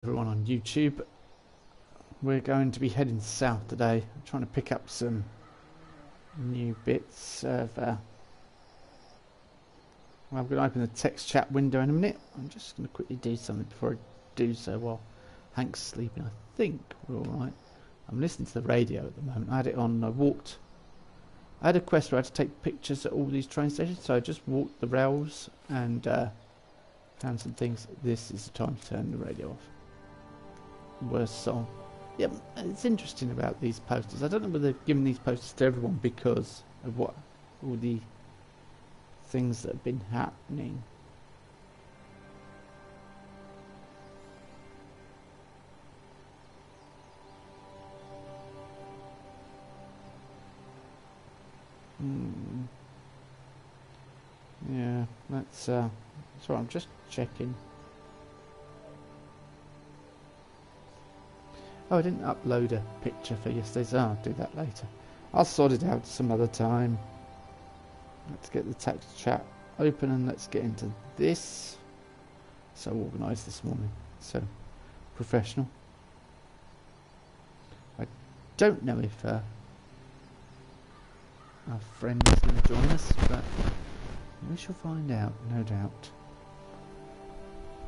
Everyone on YouTube, we're going to be heading south today. I'm trying to pick up some new bits of well, I'm going to open the text chat window in a minute. I'm just going to quickly do something before I do so while Hank's sleeping. I think we're alright. I'm listening to the radio at the moment. I had it on. I had a quest where I had to take pictures at all these train stations, so I just walked the rails and found some things. This is the time to turn the radio off. Worst song. Yeah, it's interesting about these posters. I don't know whether they've given these posters to everyone because of what all the things that have been happening. Yeah, that's what I'm just checking. Oh, I didn't upload a picture for yesterday's. Oh, I'll do that later. I'll sort it out some other time. Let's get the text chat open and let's get into this. So organised this morning. So professional. I don't know if our friend is going to join us, but we shall find out, no doubt.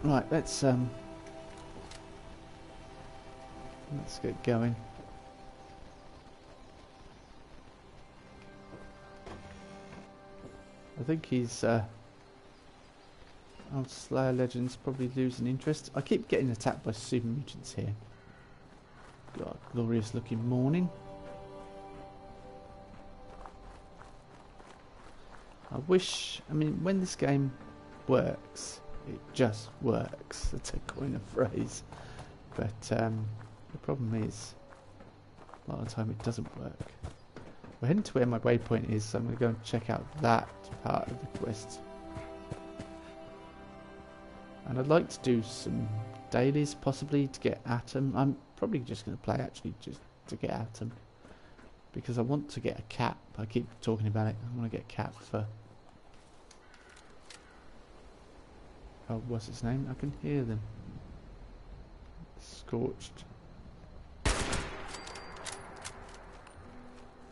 Right, let's get going. I think he's old Slayer Legends probably losing interest. I keep getting attacked by super mutants here. Got a glorious looking morning. I mean, when this game works, it just works. That's a coin of phrase. But the problem is, a lot of the time it doesn't work. We're heading to where my waypoint is, so I'm going to go and check out that part of the quest. And I'd like to do some dailies, possibly, to get Atom. I'm probably just going to play, actually, just to get Atom. Because I want to get a cap. I keep talking about it. I want to get a cap for... Oh, what's his name? I can hear them. Scorched.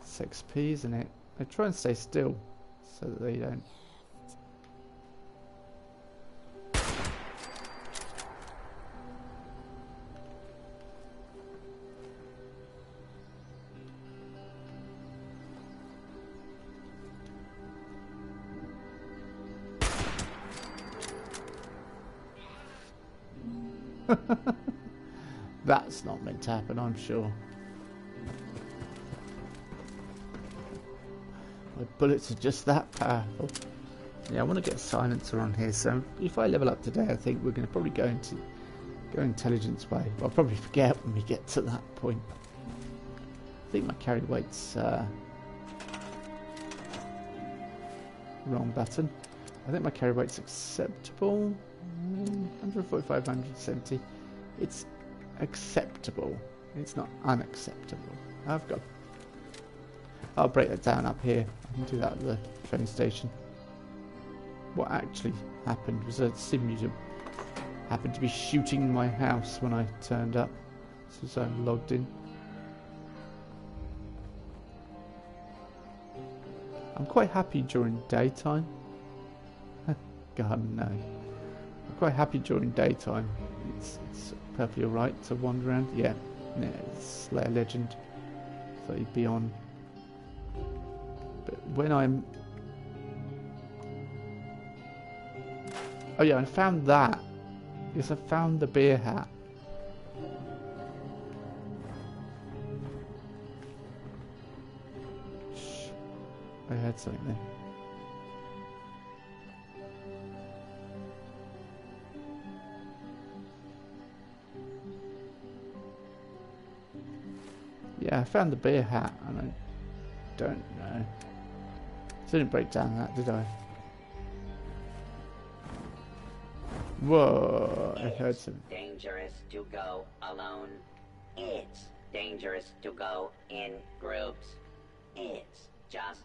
6p, isn't it? They try and stay still so that they don't. That's not meant to happen, I'm sure. My bullets are just that powerful. Yeah, I want to get a silencer on here, so if I level up today, I think we're going to probably go intelligence way. But I'll probably forget when we get to that point. I think my carry weight's wrong button. I think my carry weight's acceptable. 145, 170. It's acceptable. It's not unacceptable. I'll break that down up here. I can do that at the train station. What actually happened was a sim happened to be shooting my house when I turned up, so I logged in. I'm quite happy during daytime. God no. I'm quite happy during daytime. It's perfectly alright to wander around. Yeah, it's Slayer Legend. So you'd be on. But when I'm... Oh yeah, I found that. Yes, I found the beer hat. Shh. I heard something there. Yeah, I found the beer hat and I don't know. Didn't break down that, did I? Whoa, I heard some. It's dangerous to go alone. It's dangerous to go in groups. It's just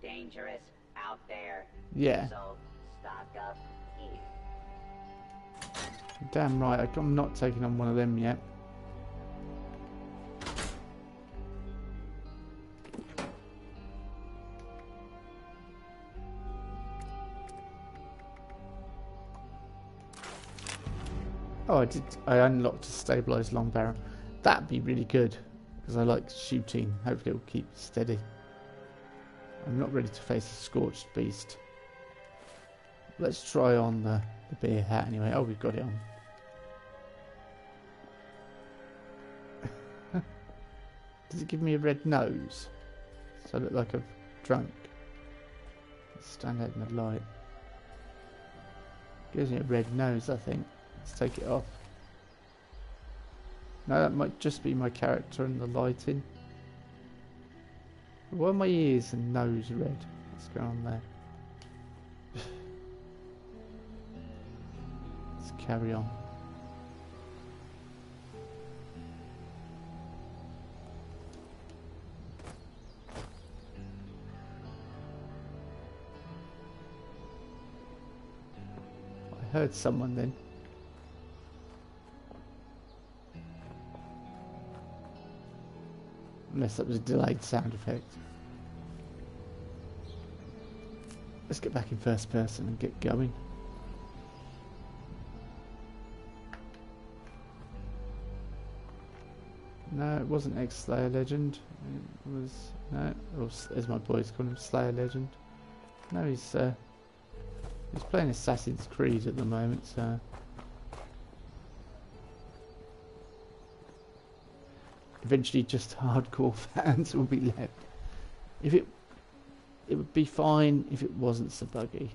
dangerous out there. Yeah. So stock up here. Damn right, I'm not taking on one of them yet. Oh, I unlocked a stabilised long barrel. That'd be really good, because I like shooting. Hopefully it'll keep steady. I'm not ready to face a scorched beast. Let's try on the beer hat anyway. Oh, we've got it on. Does it give me a red nose? So I look like I've drunk. Let's stand out in the light. Gives me a red nose, I think. Let's take it off. No, that might just be my character and the lighting. Why are my ears and nose red? What's going on there? Let's carry on. I heard someone then. Unless that was a delayed sound effect. Let's get back in first person and get going. No, it wasn't ex-Slayer Legend. It was... no, or as my boys call him, Slayer Legend. No, he's playing Assassin's Creed at the moment, so... eventually just hardcore fans will be left. It would be fine if it wasn't so buggy.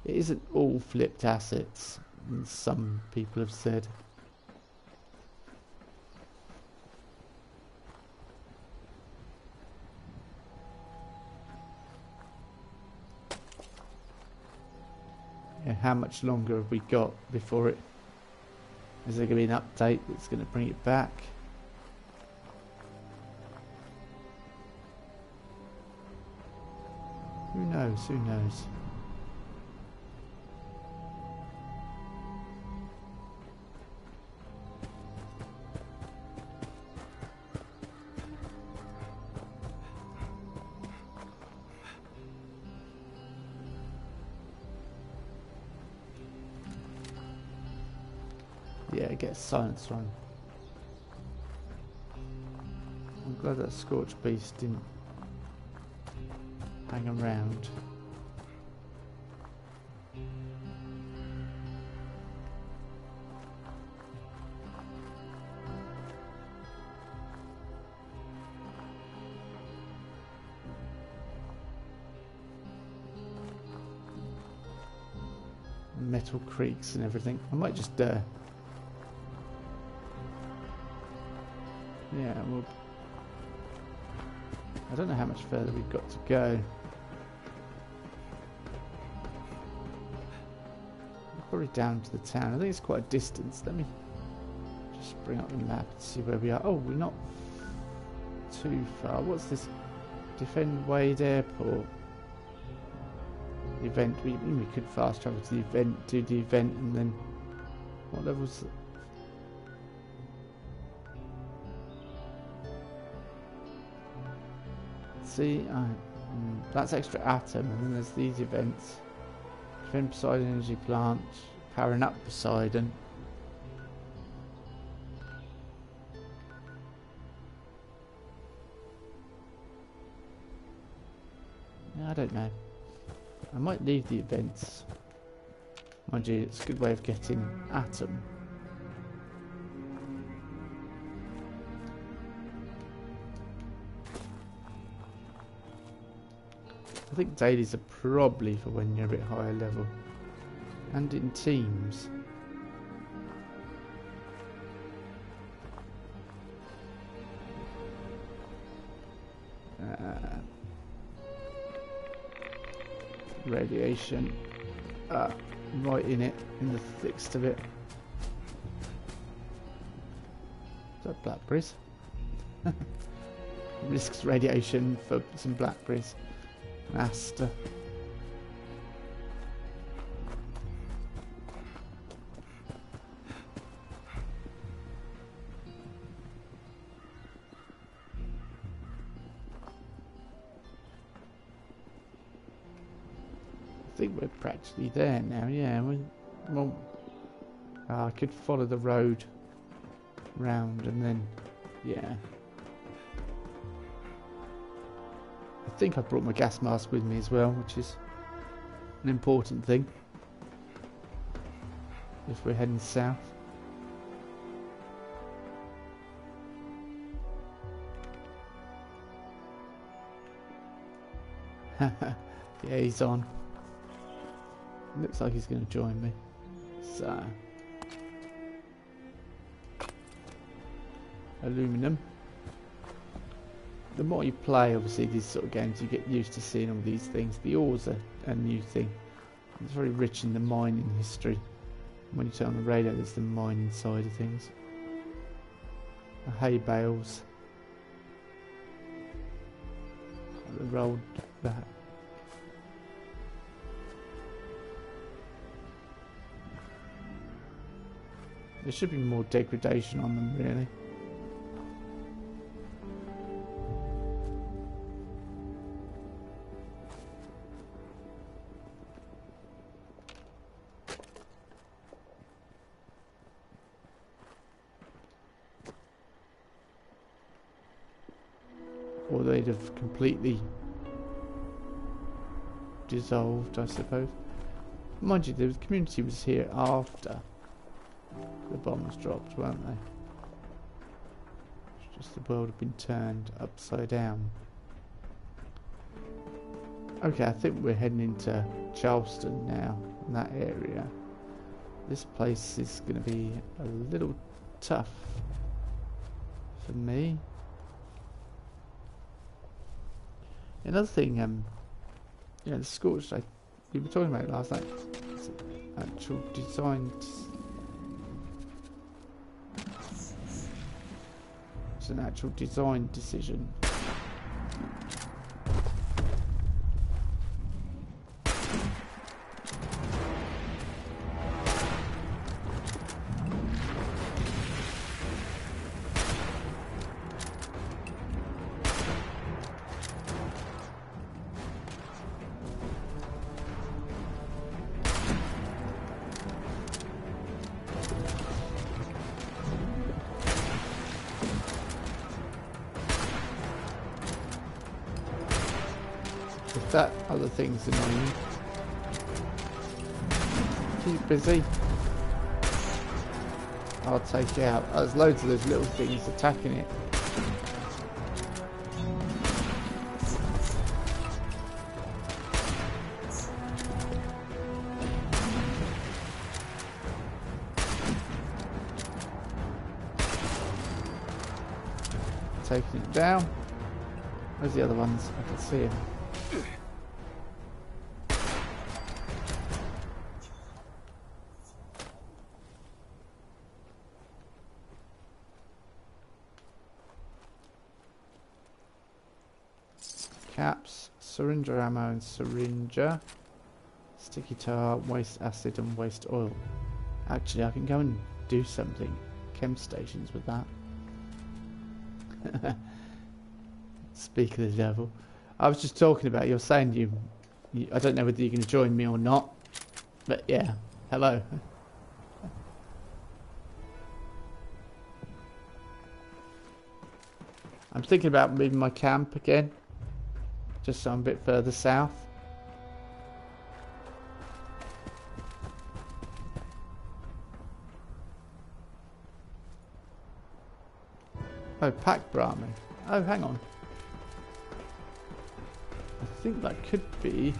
It isn't all flipped assets, as some people have said. Yeah, how much longer have we got before it... is there going to be an update that's going to bring it back? Who knows? Who knows? Yeah, get a silence run. I'm glad that Scorched Beast didn't hang around. Metal creaks and everything. I might just yeah, well, I don't know how much further we've got to go. Probably down to the town. I think it's quite a distance. Let me just bring up the map and see where we are. Oh, we're not too far. What's this? Defend Wade Airport. Event. We could fast travel to the event, do the event, and then what levels? See, that's extra atom, and then there's these events. Defend Poseidon Energy Plant, powering up Poseidon. I don't know. I might leave the events. Mind you, it's a good way of getting atom. I think dailies are probably for when you're a bit higher level. And in teams. Radiation. Right in it, in the thickest of it. Is that blackberries? Risks radiation for some blackberries. Master. think we're practically there now. Yeah, well, I could follow the road round and then, yeah. I think I brought my gas mask with me as well, which is an important thing if we're heading south. Yeah, he's on. Looks like he's going to join me. So, aluminum. The more you play, obviously, these sort of games, you get used to seeing all these things. The ore's a new thing. It's very rich in the mining history. When you turn on the radio, there's the mining side of things. The hay bales. The rolled back. There should be more degradation on them, really. Or they'd have completely dissolved, I suppose. Mind you, the community was here after the bomb was dropped, weren't they? It's just the world had been turned upside down. Okay, I think we're heading into Charleston now, in that area. This place is going to be a little tough for me. Another thing, you know, the Scorched, we were talking about it last night. It's actual design. It's an actual design decision. If that other thing's annoying, keep busy. I'll take it out. There's loads of those little things attacking it. Taking it down. Where's the other ones? I can see them. Caps, syringer ammo and syringer, sticky tar, waste acid and waste oil. Actually, I can go and do something. Chem stations with that. Speak of the devil. I was just talking about, you're saying you I don't know whether you're going to join me or not, but yeah, hello. I'm thinking about moving my camp again, just so I'm a bit further south. Oh, pack Brahmin. Oh, hang on. I think that could be...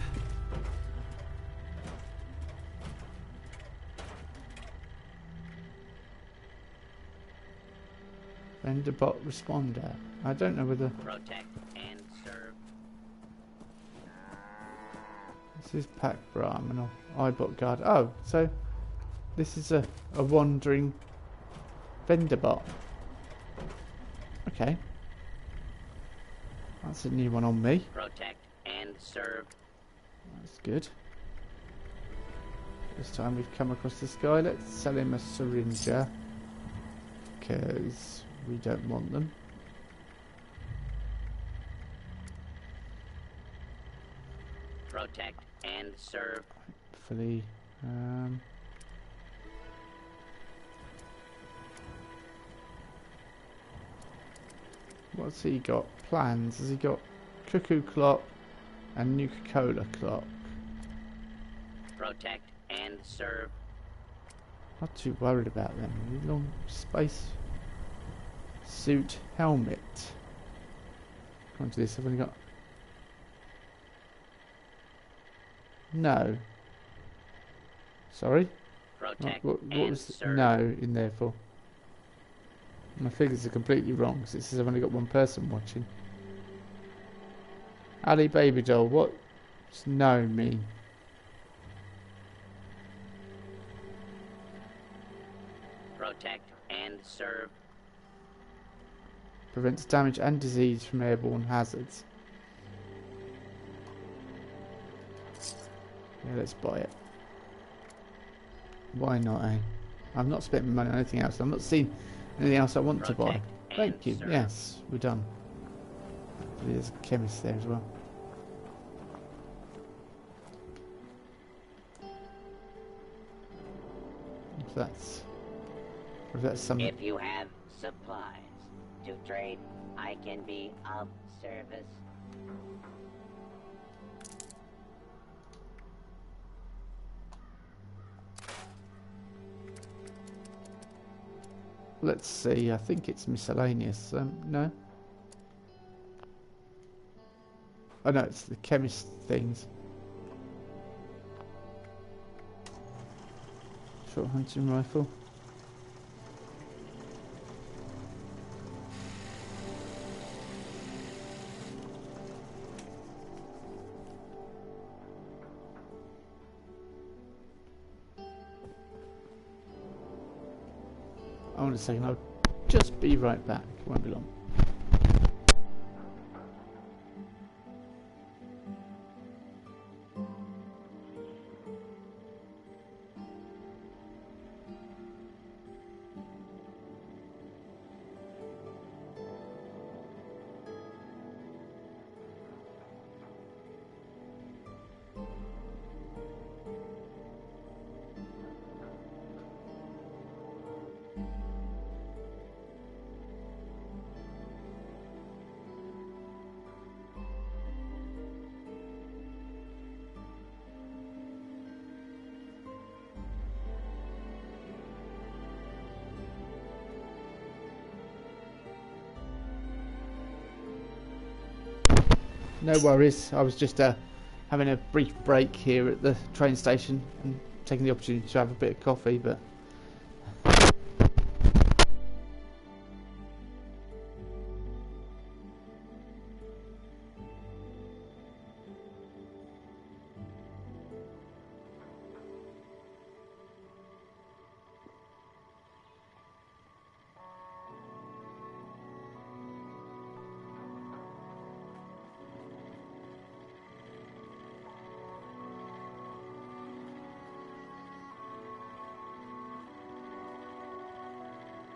Vendor-bot responder. I don't know whether... Protect and serve. This is pack Brahmin or iBot guard. Oh, so this is a wandering vendor-bot. Okay. That's a new one on me. Protect and serve. That's good. This time we've come across this guy. Let's sell him a syringer, because we don't want them. Protect and and serve. Hopefully. What's he got? Plans? Has he got cuckoo clock and Nuka-Cola clock? Protect and serve. Not too worried about them. Long space suit helmet. Come on to this. I've only got. No. Sorry. Protect What and was serve. no in there for? My figures are completely wrong because it says I've only got one person watching. Ali Baby Doll, what's no mean? Protect and serve. Prevents damage and disease from airborne hazards. Yeah, let's buy it. Why not, eh? I've not spent money on anything else. I've not seen anything else I want to buy. Thank you. serve. Yes, we're done. There's a chemist there as well. If that's something. If you have supplies to trade, I can be of service. Let's see, I think it's miscellaneous. No. Oh no, it's the chemist things. Short hunting rifle. Hold on a second, I'll just be right back. Won't be long. No worries, I was just having a brief break here at the train station and taking the opportunity to have a bit of coffee, but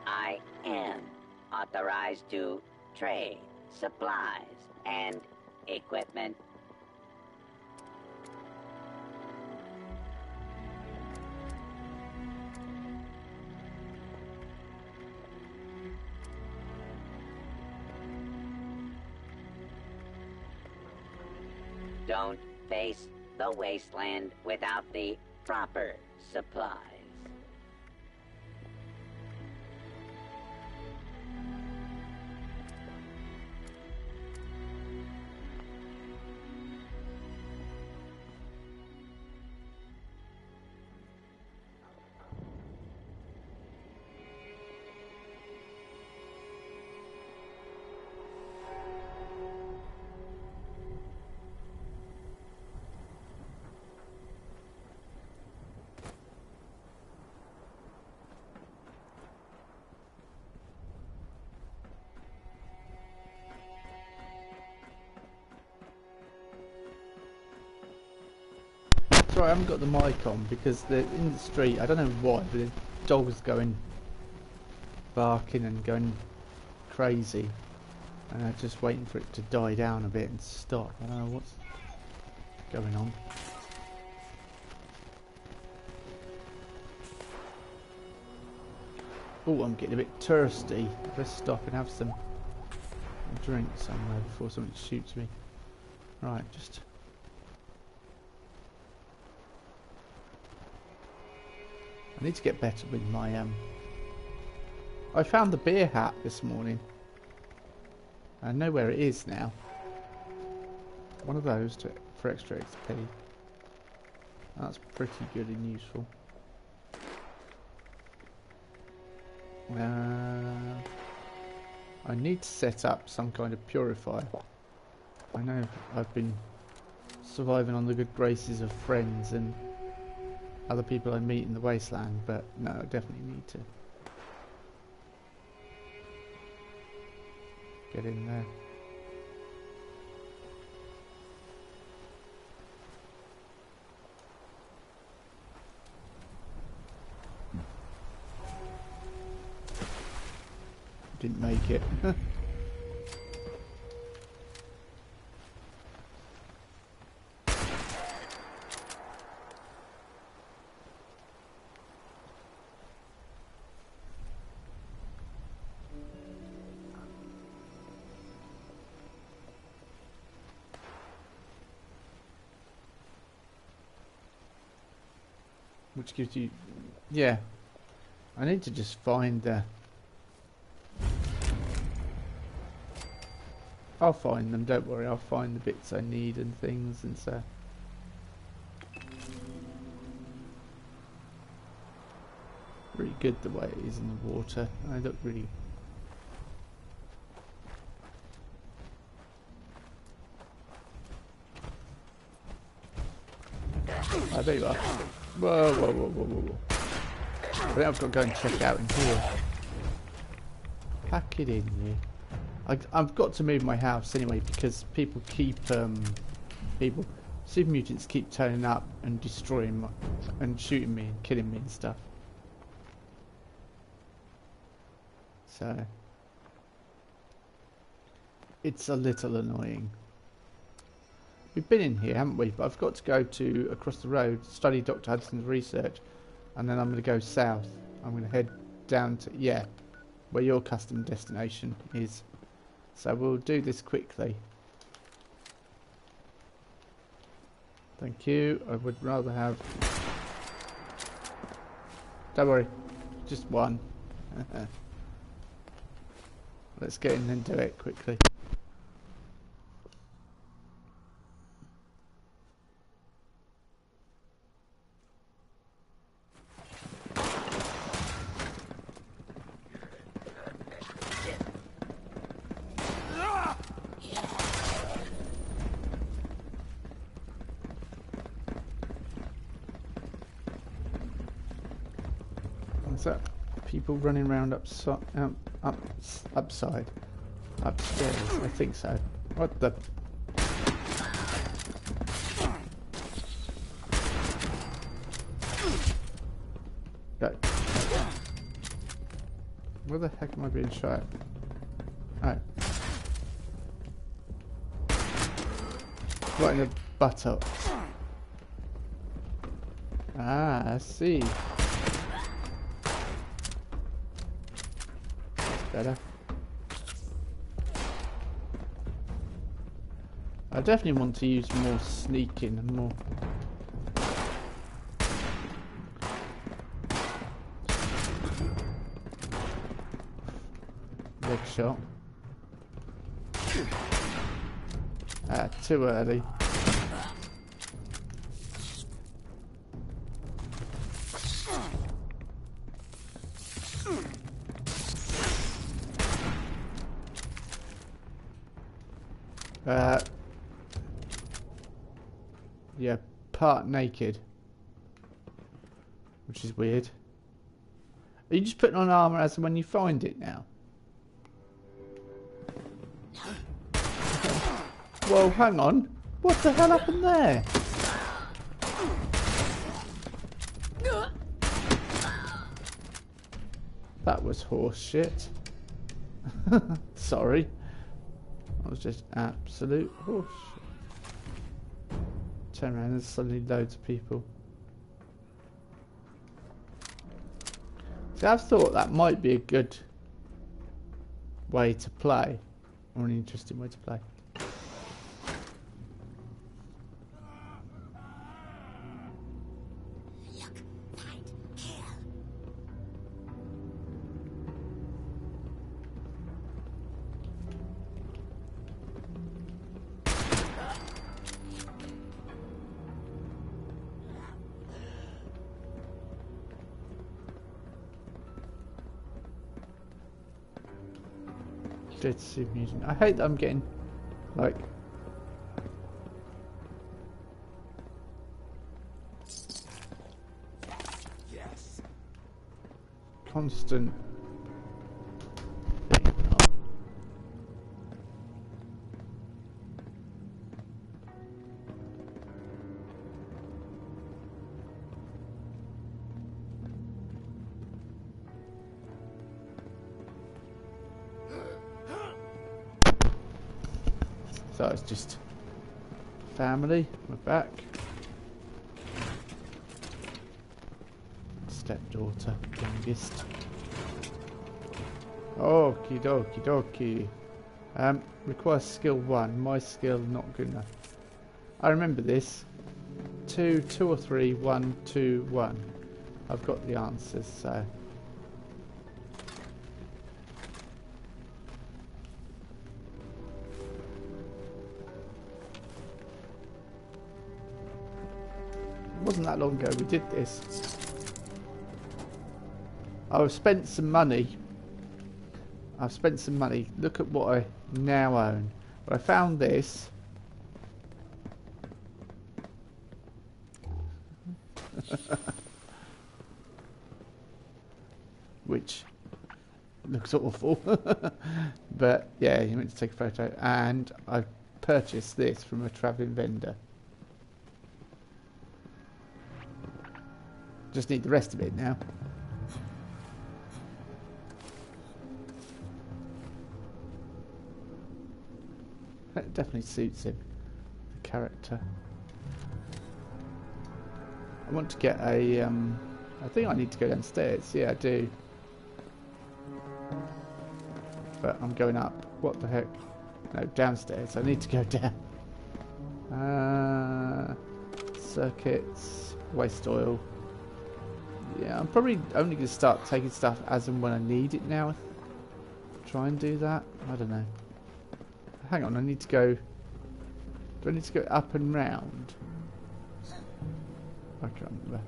I am authorized to trade supplies and equipment. Don't face the wasteland without the proper supplies. sorry, I haven't got the mic on because they're in the street. I don't know why, but the dog's going barking and going crazy. And just waiting for it to die down a bit and stop. I don't know what's going on. Oh, I'm getting a bit thirsty. Let's stop and have some drink somewhere before something shoots me. Right, just... I need to get better with my I found the beer hat this morning. I know where it is now. One of those for extra XP. That's pretty good and useful. I need to set up some kind of purifier. I know I've been surviving on the good graces of friends and other people I meet in the Wasteland, but no, I definitely need to get in there. Didn't make it. Which gives you... yeah. I need to just find... I'll find them, don't worry. I'll find the bits I need and things and so... really good the way it is in the water. I look really... oh, there you are. Whoa, whoa, whoa, whoa, whoa, whoa. I think I've got to go and check out in here. Pack it in here. I've got to move my house anyway because people keep super mutants keep turning up and destroying and shooting me and killing me and stuff. So it's a little annoying. We've been in here, haven't we? But I've got to go to across the road, study Dr. Hudson's research, and then I'm going to go south. I'm going to head down to where your custom destination is. So we'll do this quickly. Thank you. I would rather have... don't worry, just one. Let's get in and do it quickly. What's that? People running around upside? Upstairs, I think so. What the? Go. Where the heck am I being shot at? Oh. Right in the buttock. Ah, I see. Better. I definitely want to use more sneaking and more. Leg shot. Ah, too early. Yeah, part naked, which is weird. Are you just putting on armor as and when you find it now? Whoa, hang on. What the hell happened there? That was horse shit. Sorry. That was just absolute horse shit. Turn around and suddenly loads of people. See, I've thought that might be a good way to play, or an interesting way to play. Dead Sea Museum. I hate that I'm getting like constant so it's just family. We're back. Stepdaughter, youngest. Okie dokie dokie. Requires skill 1. My skill not good enough. I remember this. 2, 2 or 3, 1, 2, 1. I've got the answers, so. It wasn't that long ago we did this. I've spent some money. Look at what I now own. But I found this. Which looks awful. But yeah, you meant to take a photo. And I purchased this from a travelling vendor. Just need the rest of it now. That definitely suits him, the character. I want to get a, I think I need to go downstairs. Yeah, I do. But I'm going up. What the heck? No, downstairs. I need to go down. Circuits, waste oil. Yeah, I'm probably only going to start taking stuff as and when I need it now. Try and do that. I don't know. Hang on, I need to go. Do I need to go up and round? I can't remember.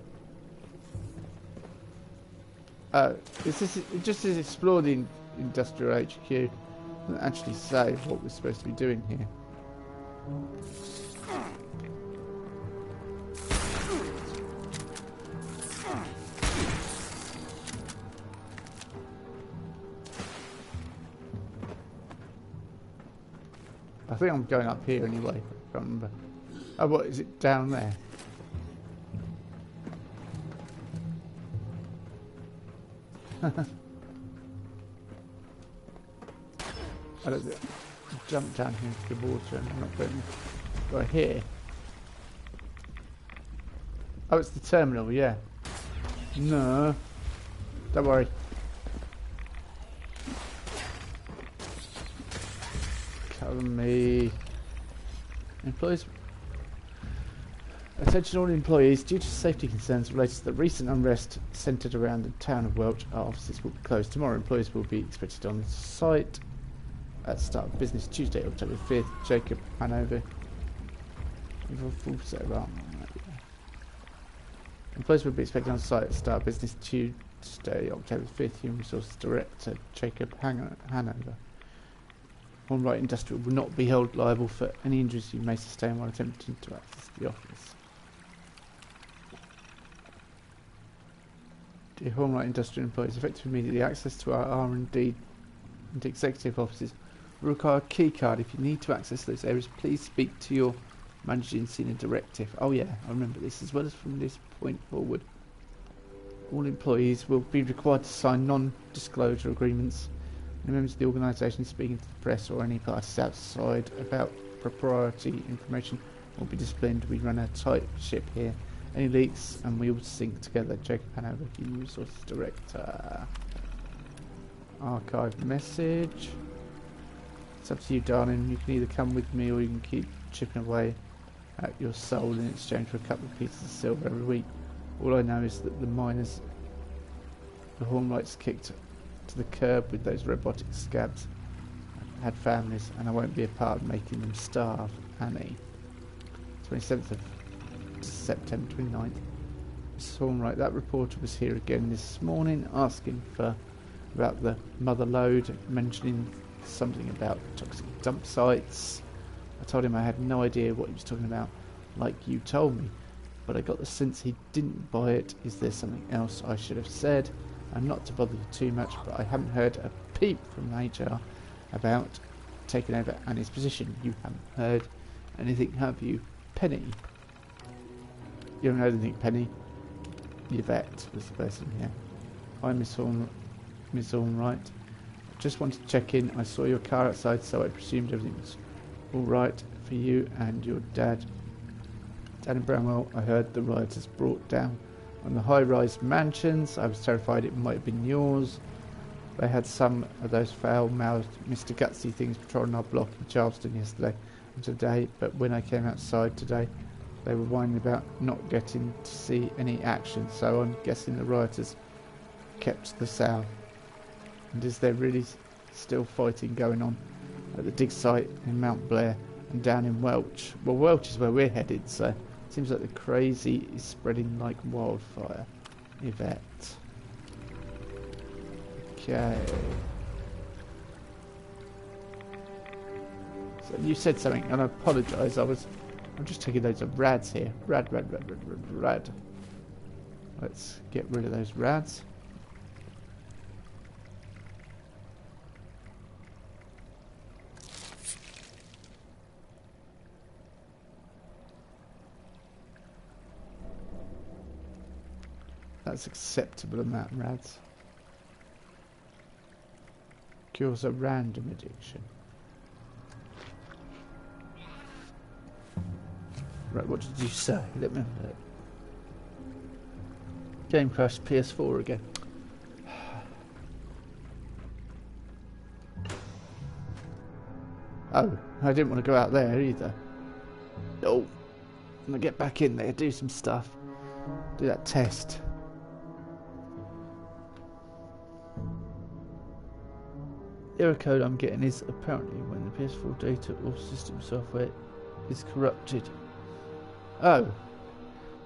Oh, is this? It just says explore the industrial HQ. It doesn't actually say what we're supposed to be doing here. I think I'm going up here anyway. I can't remember. Oh, what is it down there? I don't jump down here into the water and I'm not going right here. Oh, it's the terminal, yeah. No. Don't worry. Cover me. Employees. Attention all employees, due to safety concerns related to the recent unrest centred around the town of Welch, our offices will be closed tomorrow. Employees will be expected on site at the start of business Tuesday, October 5th. Jacob Hanover. Full set of armour. Employees will be expected on site at the start of business Tuesday, October 5th. Human Resources Director Jacob Hanover. Hornwright Industrial will not be held liable for any injuries you may sustain while attempting to access the office. Dear Hornwright Industrial employees, effective immediately access to our R&D and executive offices will require a key card. If you need to access those areas, please speak to your managing senior directive. Oh yeah, I remember this. As well as from this point forward, all employees will be required to sign non-disclosure agreements. Any members of the organisation speaking to the press or any parties outside about proprietary information will be disciplined. We run a tight ship here Any leaks and we all sync together. Jacob Hanover, Human Resources Director. Archive message. It's up to you, darling. You can either come with me or you can keep chipping away at your soul in exchange for a couple of pieces of silver every week. All I know is that the miners, the Hornlights kicked to the curb with those robotic scabs, had families, and I won't be a part of making them starve. Annie. 27th of September 29th. Mrs. Hornwright, that reporter was here again this morning asking about the mother lode, mentioning something about toxic dump sites. I told him I had no idea what he was talking about, like you told me, but I got the sense he didn't buy it. Is there something else I should have said? And not to bother you too much, but I haven't heard a peep from HR about taking over Annie's position. You haven't heard anything, have you? Penny? You haven't heard anything, Penny? Yvette was the person here. Hi, Miss Hornwright. Just wanted to check in. I saw your car outside, so I presumed everything was all right for you and your dad. Down in Bramwell, I heard the rioters brought down on the high-rise mansions. I was terrified it might have been yours. They had some of those foul-mouthed Mr. Gutsy things patrolling our block in Charleston yesterday and today, but when I came outside today, they were whining about not getting to see any action, so I'm guessing the rioters kept the south. And is there really still fighting going on at the dig site in Mount Blair and down in Welch? Well, Welch is where we're headed, so it seems like the crazy is spreading like wildfire. Yvette. Okay. So you said something, and I apologise. I'm just taking loads of rads here. Rad. Let's get rid of those rads. That's acceptable amount of rads. Cures a random addiction. Right, what did you say? Let me have a look. Game crashed, PS4 again. Oh, I didn't want to go out there either. Oh, I'm gonna get back in there, do some stuff. Do that test. The error code I'm getting is apparently when the PS4 data or system software is corrupted. Oh,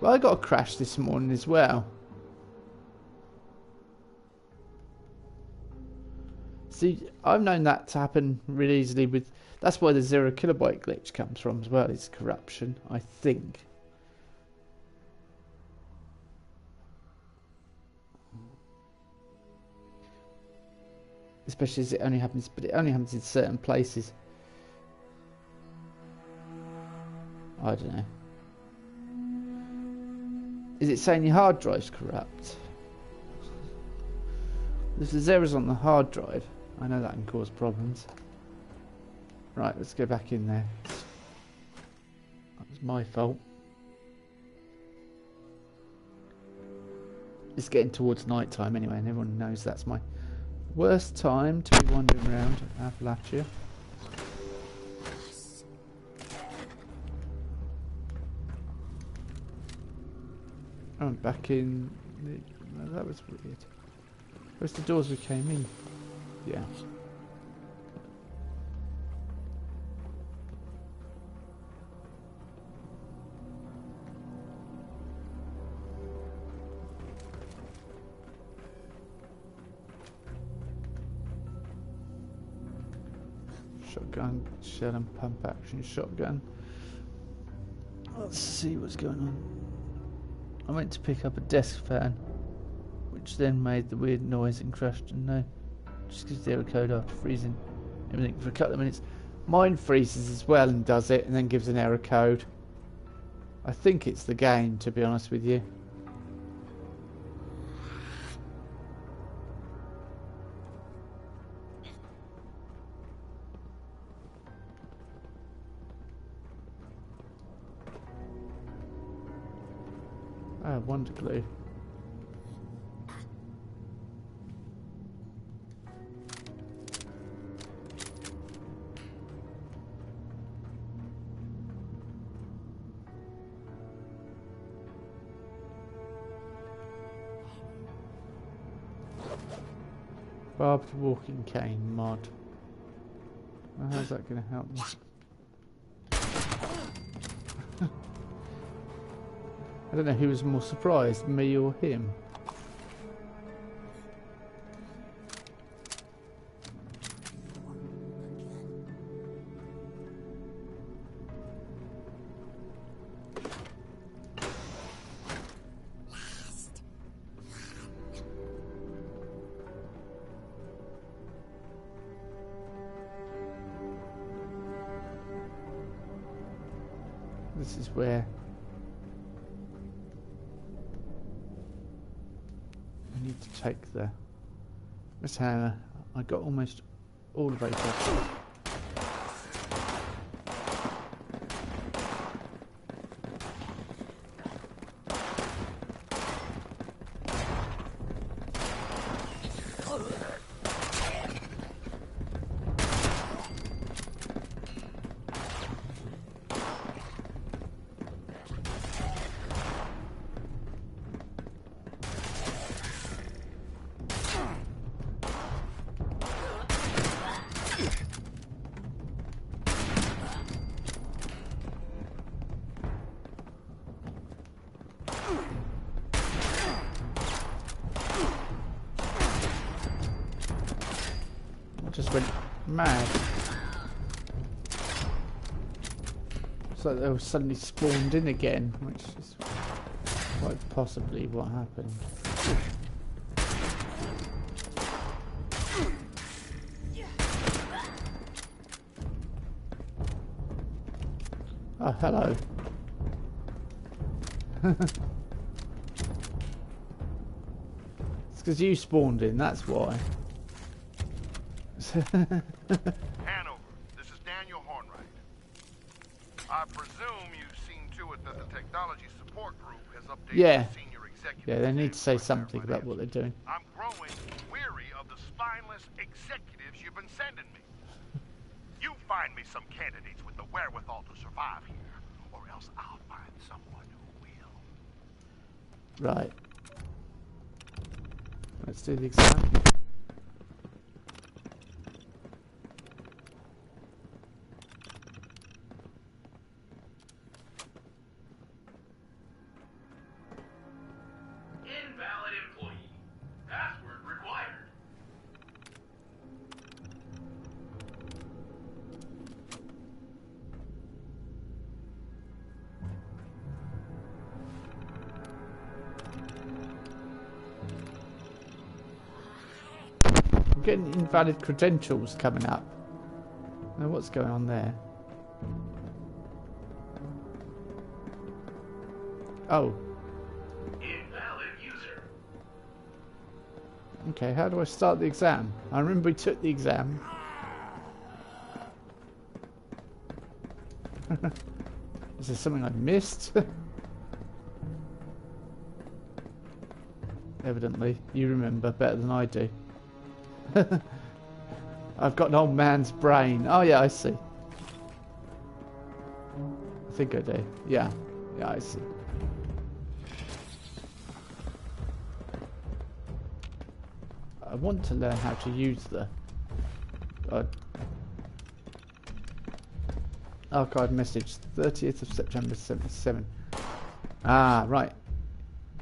well, I got a crash this morning as well. See, I've known that to happen really easily with. That's why the 0 kilobyte glitch comes from as well. It's corruption, I think. Especially as it only happens, but it only happens in certain places. I don't know. Is it saying your hard drive's corrupt? If there's errors on the hard drive, I know that can cause problems. Right, let's go back in there. That was my fault. It's getting towards night time anyway, and everyone knows that's my worst time to be wandering around Appalachia. I'm back in. That was weird. Where's the doors we came in? Yeah. Shotgun, shell and pump action shotgun. Let's see what's going on. I went to pick up a desk fan, which then made the weird noise and crashed, and no, just gives the error code after freezing everything for a couple of minutes. Mine freezes as well and does it, and then gives an error code. I think it's the game, to be honest with you. wonder glue. Barbed walking cane mod. Well, how's that going to help me? I don't know who was more surprised, me or him. This is where I need to take the Miss Hannah. I got almost all of it up. Just went mad. It's like they were suddenly spawned in again, which is quite possibly what happened. Oh, hello. It's because you spawned in, that's why. Hanover, this is Daniel Hornwright. I presume you've seen to it that the technology support group has updated the senior executive. Yeah, they need to say something about what they're doing. I'm growing weary of the spineless executives you've been sending me. You find me some candidates with the wherewithal to survive here, or else I'll find someone who will. Right. Let's do the exam. Getting invalid credentials coming up. Now what's going on there? Oh. Invalid user. Okay, how do I start the exam? I remember we took the exam. Is there something I missed? Evidently, you remember better than I do. I've got an old man's brain. Oh yeah, I see. I think I do. Yeah, I see. I want to learn how to use the archived message, 30th of September 77. Ah, right.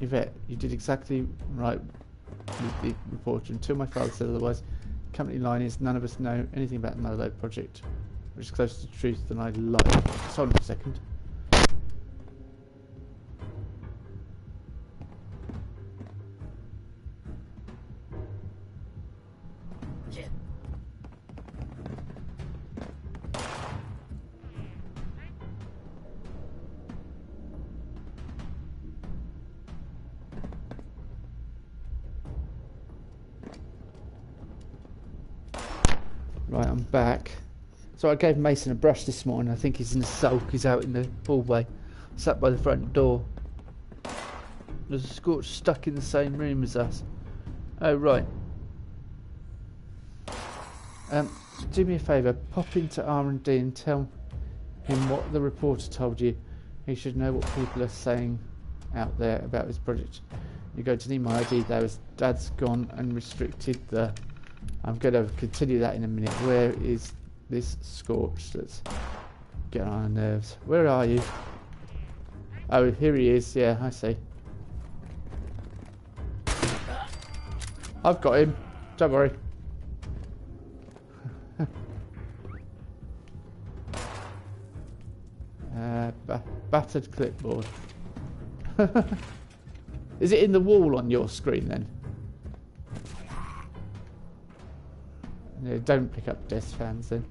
Yvette, you did exactly right with the report. Until my father said otherwise, company line is none of us know anything about the Motherload project, which is closer to the truth than I'd like. Just hold on a second. Right, I'm back. So I gave Mason a brush this morning. I think he's in the sulk. He's out in the hallway, sat by the front door. There's a Scorch stuck in the same room as us. Oh, right. Do me a favour. Pop into R&D and tell him what the reporter told you. He should know what people are saying out there about his project. You're going to need my ID though, as Dad's gone and restricted the... I'm going to continue that in a minute. Where is this Scorch that's getting on our nerves? Where are you? Oh, here he is. Yeah, I see. I've got him. Don't worry. Battered clipboard. Is it in the wall on your screen then? Yeah, don't pick up death fans then.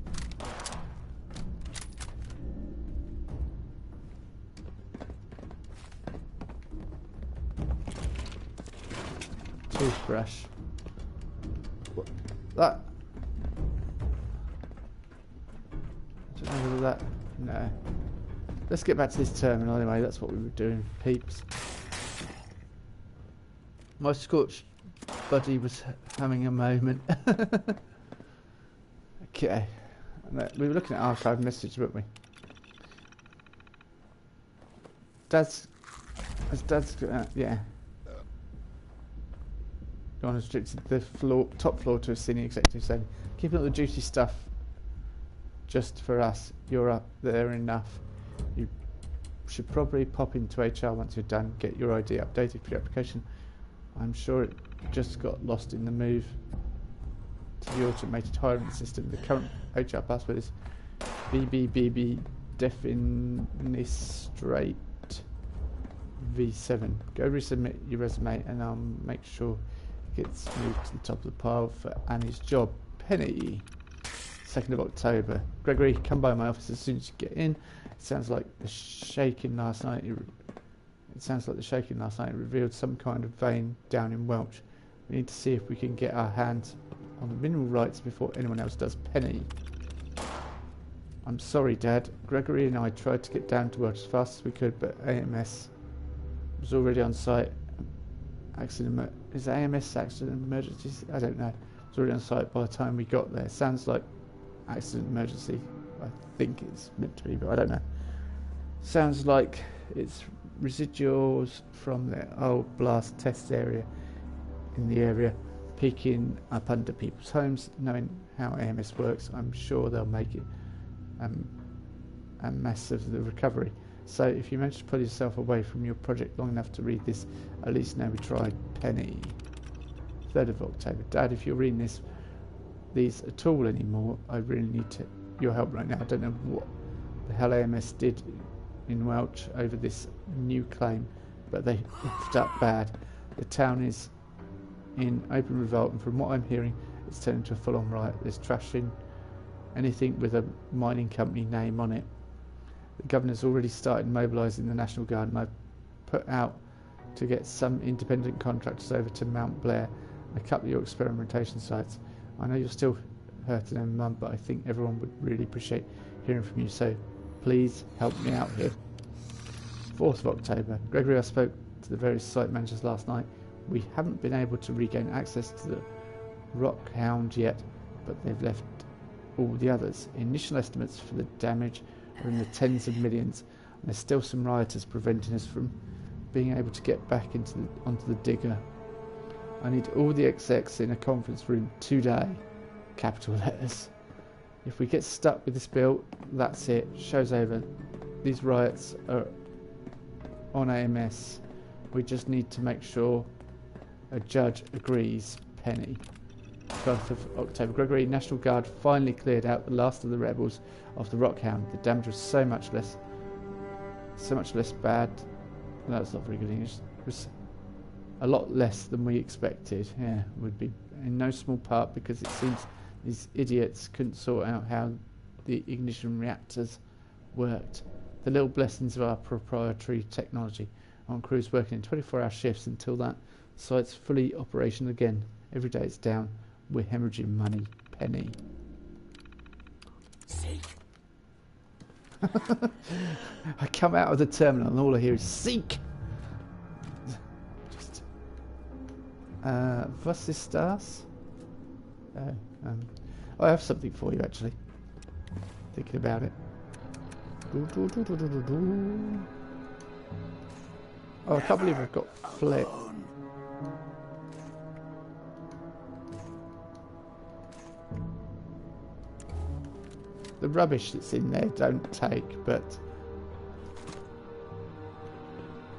Toothbrush. What? That. I don't know whether that. No. Let's get back to this terminal anyway. That's what we were doing, peeps. My Scorch buddy was having a moment. Okay. We were looking at archive message, weren't we? Dad's yeah. Gone restricted the top floor to a senior executive saying, keeping up the juicy stuff just for us. You're up there enough. You should probably pop into HR once you're done. Get your ID updated for your application. I'm sure it just got lost in the move to the automated hiring system. The current HR password is BBBB Definistrate V7. Go resubmit your resume and I'll make sure it gets moved to the top of the pile for Annie's job. Penny. 2nd of October. Gregory, come by my office as soon as you get in. It sounds like the shaking last night. Revealed some kind of vein down in Welch. We need to see if we can get our hands on the mineral rights before anyone else does. Penny. I'm sorry, Dad. Gregory and I tried to get down to Welch as fast as we could, but AMS was already on site. Is AMS accident emergency? I don't know. It was already on site by the time we got there. Sounds like accident emergency. I think it's meant to be, but I don't know. Sounds like it's residuals from the old blast test area in the area, peeking up under people's homes. Knowing how AMS works, I'm sure they'll make it a mess of the recovery. So if you manage to pull yourself away from your project long enough to read this, at least know we tried. Penny. 3rd of October. Dad, if you're reading these at all anymore, I really need your help right now. I don't know what the hell AMS did in Welch over this new claim, but they effed up bad. The town is in open revolt, and from what I'm hearing, it's turned into a full-on riot. There's trashing anything with a mining company name on it. The governor's already started mobilising the National Guard, and I've put out to get some independent contractors over to Mount Blair and a couple of your experimentation sites. I know you're still hurting them, Mum, but I think everyone would really appreciate hearing from you, so please help me out here. 4th of October. Gregory, I spoke to the various site managers last night. We haven't been able to regain access to the Rock Hound yet, but they've left all the others. Initial estimates for the damage are in the tens of millions, and there's still some rioters preventing us from being able to get back onto the digger. I need all the execs in a conference room today. Capital letters. If we get stuck with this bill, that's it. Show's over. These riots are on AMS. We just need to make sure a judge agrees. Penny. 12th of October. Gregory, National Guard finally cleared out the last of the rebels of the Rockhound. The damage was so much less bad. No, that's not very good English. It was a lot less than we expected. Yeah, would be in no small part because it seems these idiots couldn't sort out how the ignition reactors worked. The little blessings of our proprietary technology. On crews working in 24-hour shifts until that site's fully operational again. Every day it's down. We're hemorrhaging money. Penny. Seek. I come out of the terminal and all I hear is seek. Was ist das? Oh, I have something for you actually. Thinking about it. Oh, I can't believe I've got flip. The rubbish that's in there don't take, but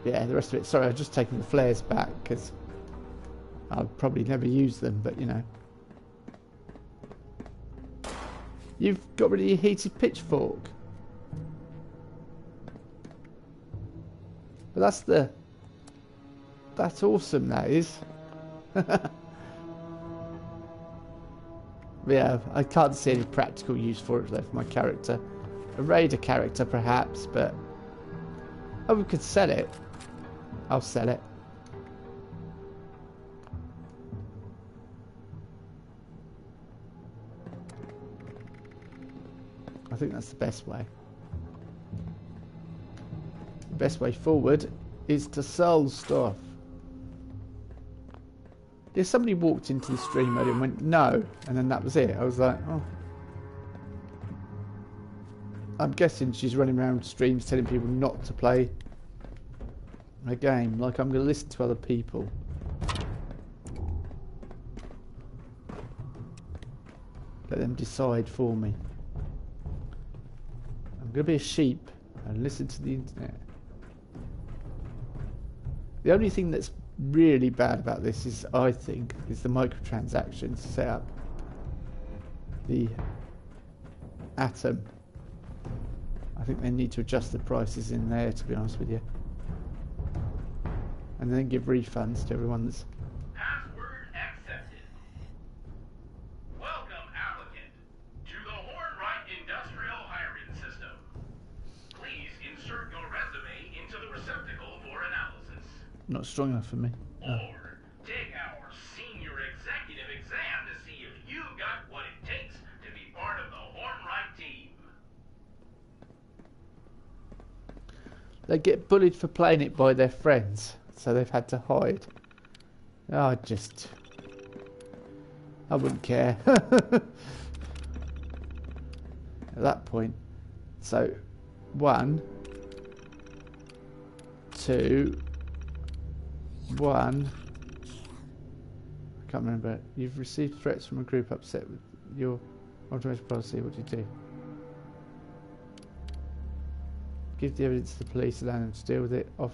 yeah, the rest of it. Sorry, I've just taken the flares back because I'll probably never use them, but you know. You've got rid of your heated pitchfork. But that's awesome, that is. Yeah, I can't see any practical use for it though for my character. A raider character perhaps, but oh, we could sell it. I'll sell it. I think that's the best way. The best way forward is to sell stuff. If somebody walked into the stream mode and went no, and then that was it, I was like, oh. I'm guessing she's running around streams telling people not to play a game. Like I'm going to listen to other people. Let them decide for me. I'm going to be a sheep and listen to the internet. The only thing that's really bad about this is, I think, is the microtransactions set up. The Atom. I think they need to adjust the prices in there, to be honest with you. And then give refunds to everyone that's... Password accepted. Welcome, applicant, to the Hornwright Industrial Hiring System. Please insert your resume into the receptacle for analysis. Not strong enough for me. Or take our senior executive exam to see if you've got what it takes to be part of the Hornwright team. They get bullied for playing it by their friends, so they've had to hide. I wouldn't care. At that point. So, 1, 2, 1. I can't remember. You've received threats from a group upset with your automated policy. What do you do? Give the evidence to the police, allow them to deal with it. Off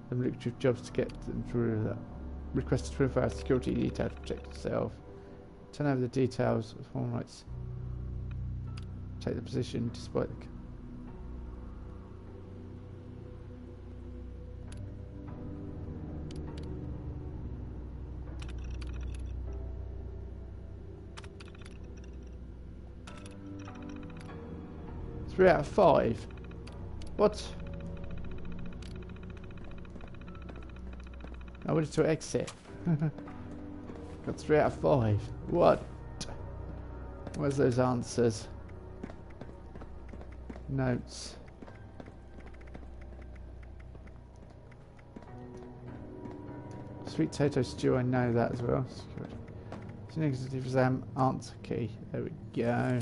them lucrative jobs to get them through that. Request a 24-hour security detail to protect yourself. Turn over the details of human rights. Take the position despite the... Three out of 5. What? I wanted to exit. Got 3 out of 5. What? Where's those answers? Notes. Sweet potato stew, I know that as well. Negative exam answer key. There we go.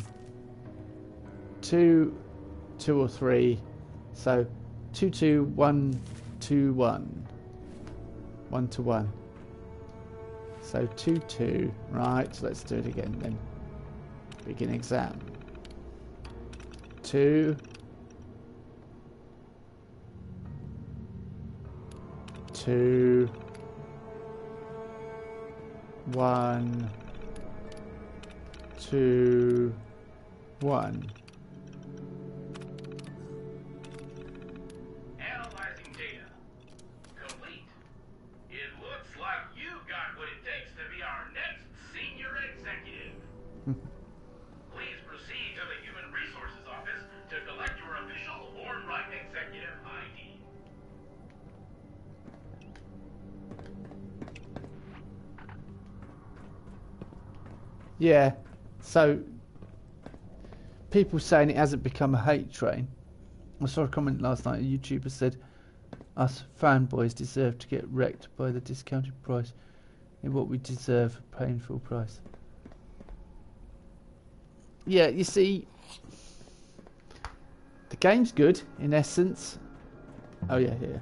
2 or 3. So 2 2 1 2 1. 1 to 1. So 2 2. Right, let's do it again then. Begin exam. 2 2 1 2 1. Analyzing data. Complete. It looks like you've got what it takes to be our next senior executive. Please proceed to the Human Resources Office to collect your official Hornwright Executive ID. Yeah, so people saying it hasn't become a hate train. I saw a comment last night, a YouTuber said us fanboys deserve to get wrecked by the discounted price. in what we deserve for paying full price. Yeah, you see, the game's good in essence. Oh yeah, yeah.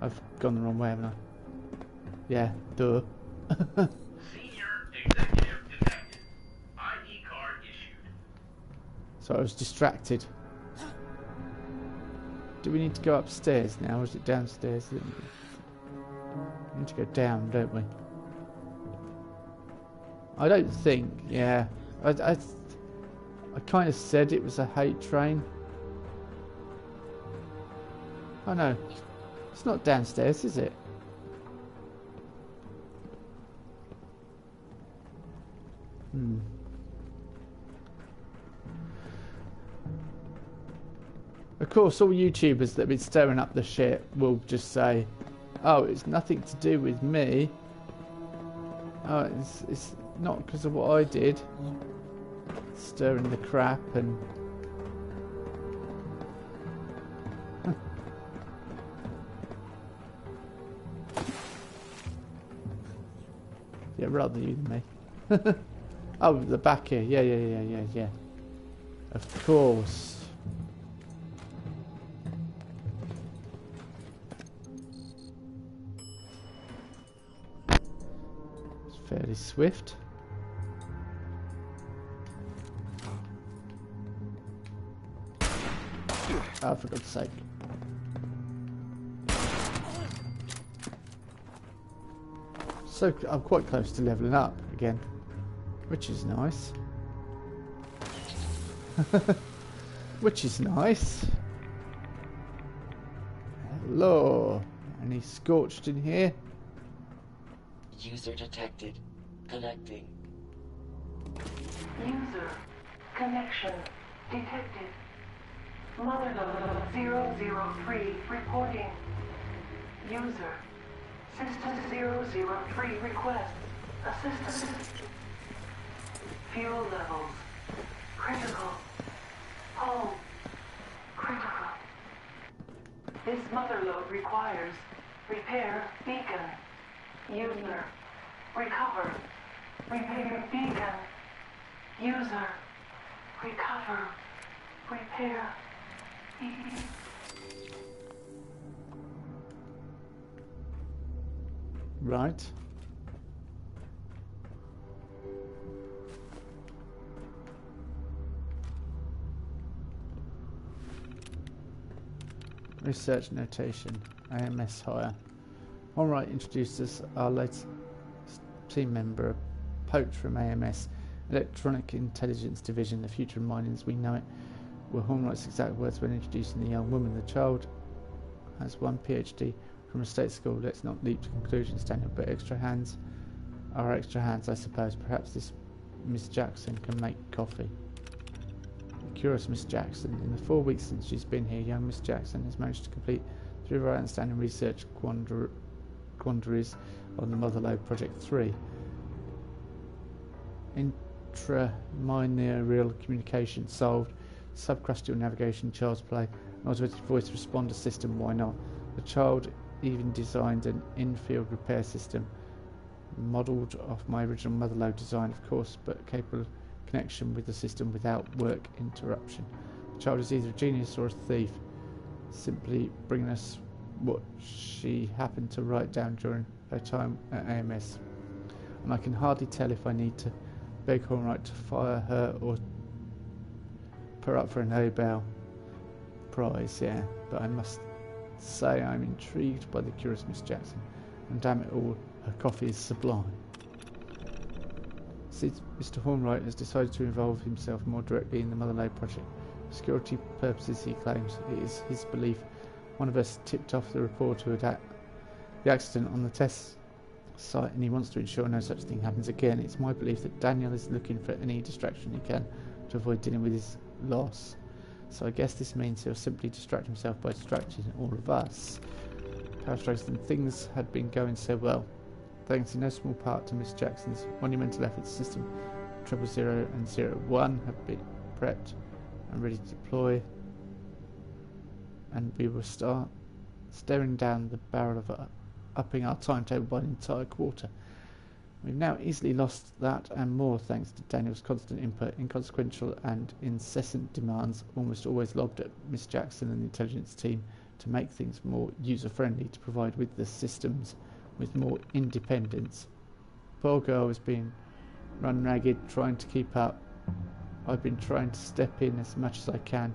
I've gone the wrong way, haven't I? Yeah, duh. Senior executive detected. ID card issued. So I was distracted. Do we need to go upstairs now, or is it downstairs? We need to go down, don't we? I don't think, yeah. I kind of said it was a hate train. Oh no, it's not downstairs, is it? Of course, all YouTubers that have been stirring up the shit will just say, oh, it's nothing to do with me. Oh, it's not because of what I did. Stirring the crap and... yeah, rather you than me. Oh, the back here. Yeah. Of course. It's fairly swift. Oh, for God's sake. So I'm quite close to leveling up again, which is nice. Which is nice. Hello. Any scorched in here? User detected. Connecting. User connection detected. Motherlode 003 reporting. User System 003 requests assistance. Fuel levels critical. Hull critical. This motherlode requires repair beacon. User recover. Repair beacon. User recover. Repair beacon. Right. Research notation. AMS hire. Alright, introduced us our latest team member, Poach from AMS, Electronic Intelligence Division. The future of mining as we know it were Hornwright's exact words when introducing the young woman. The child has one PhD from a state school. Let's not leap to conclusions, Daniel, but extra hands are extra hands, I suppose. Perhaps this Miss Jackson can make coffee. Curious Miss Jackson. In the 4 weeks since she's been here, young Miss Jackson has managed to complete 3 very outstanding research quandaries on the Motherlode Project 3. Intramineral communication solved, subcrustal navigation, child's play, an automated voice responder system, why not? The child even designed an in-field repair system, modelled off my original Motherlode design, of course, but capable of connection with the system without work interruption. The child is either a genius or a thief, simply bringing us what she happened to write down during her time at AMS. And I can hardly tell if I need to beg Hornwright to fire her or put her up for a Nobel Prize, yeah, but I must say I'm intrigued by the curious Miss Jackson, and damn it all, her coffee is sublime. Since Mr. Hornwright has decided to involve himself more directly in the Motherlode project, for security purposes, he claims it is his belief one of us tipped off the reporter who had the accident on the test site, and he wants to ensure no such thing happens again. It's my belief that Daniel is looking for any distraction he can to avoid dealing with his loss. So I guess this means he'll simply distract himself by distracting all of us. Paraphrasing, things had been going so well, thanks in no small part to Miss Jackson's monumental efforts. System 000 and 01 have been prepped and ready to deploy, and we will start staring down the barrel of upping our timetable by an entire quarter. We've now easily lost that and more thanks to Daniel's constant input, inconsequential and incessant demands, almost always lobbed at Miss Jackson and the intelligence team to make things more user-friendly, to provide with the systems with more independence. Poor girl has been run ragged trying to keep up. I've been trying to step in as much as I can,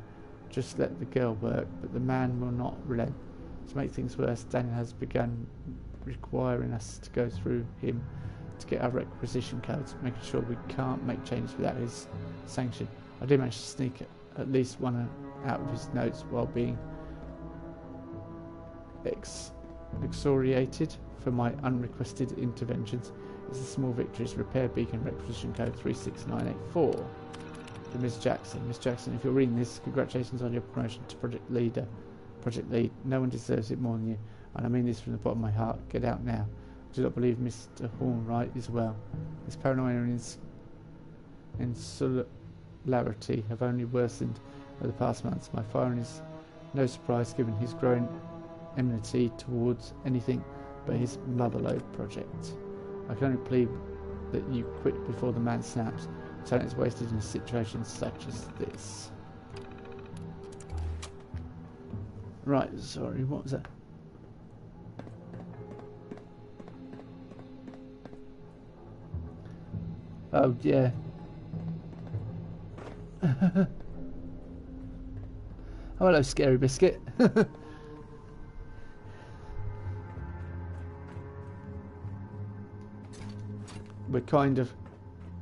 just let the girl work, but the man will not relent. To make things worse, Daniel has begun requiring us to go through him to get our requisition codes, making sure we can't make changes without his sanction. I did manage to sneak at least one out of his notes while being excoriated for my unrequested interventions. It's a small victories. Repair beacon requisition code 36984 for Miss Jackson. Miss Jackson, if you're reading this, congratulations on your promotion to project leader. Project lead. No one deserves it more than you, and I mean this from the bottom of my heart. Get out now. I do not believe Mr. Hornwright is well. His paranoia and insularity have only worsened over the past months. My firing is no surprise given his growing enmity towards anything but his motherlode project. I can only plead that you quit before the man snaps. Talent is wasted in a situation such as this. Right, sorry, what was that? Oh, yeah. Oh, hello, Scary Biscuit. We're kind of...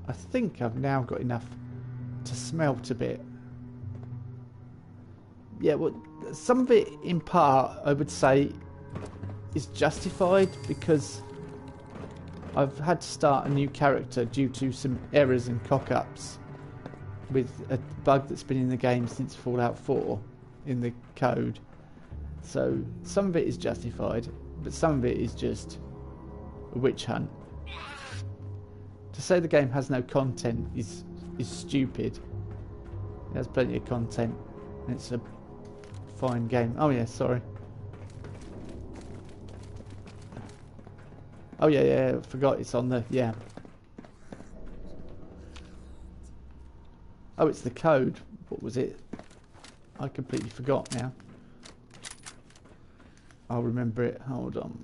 I think I've now got enough to smelt a bit. Yeah, well, some of it, in part, I would say, is justified because I've had to start a new character due to some errors and cock-ups with a bug that's been in the game since Fallout 4 in the code. So some of it is justified, but some of it is just a witch hunt. To say the game has no content is stupid. It has plenty of content, and it's a fine game. Oh yeah, sorry. Oh yeah, I forgot it's on the, yeah. Oh, it's the code. What was it? I completely forgot now. I'll remember it. Hold on.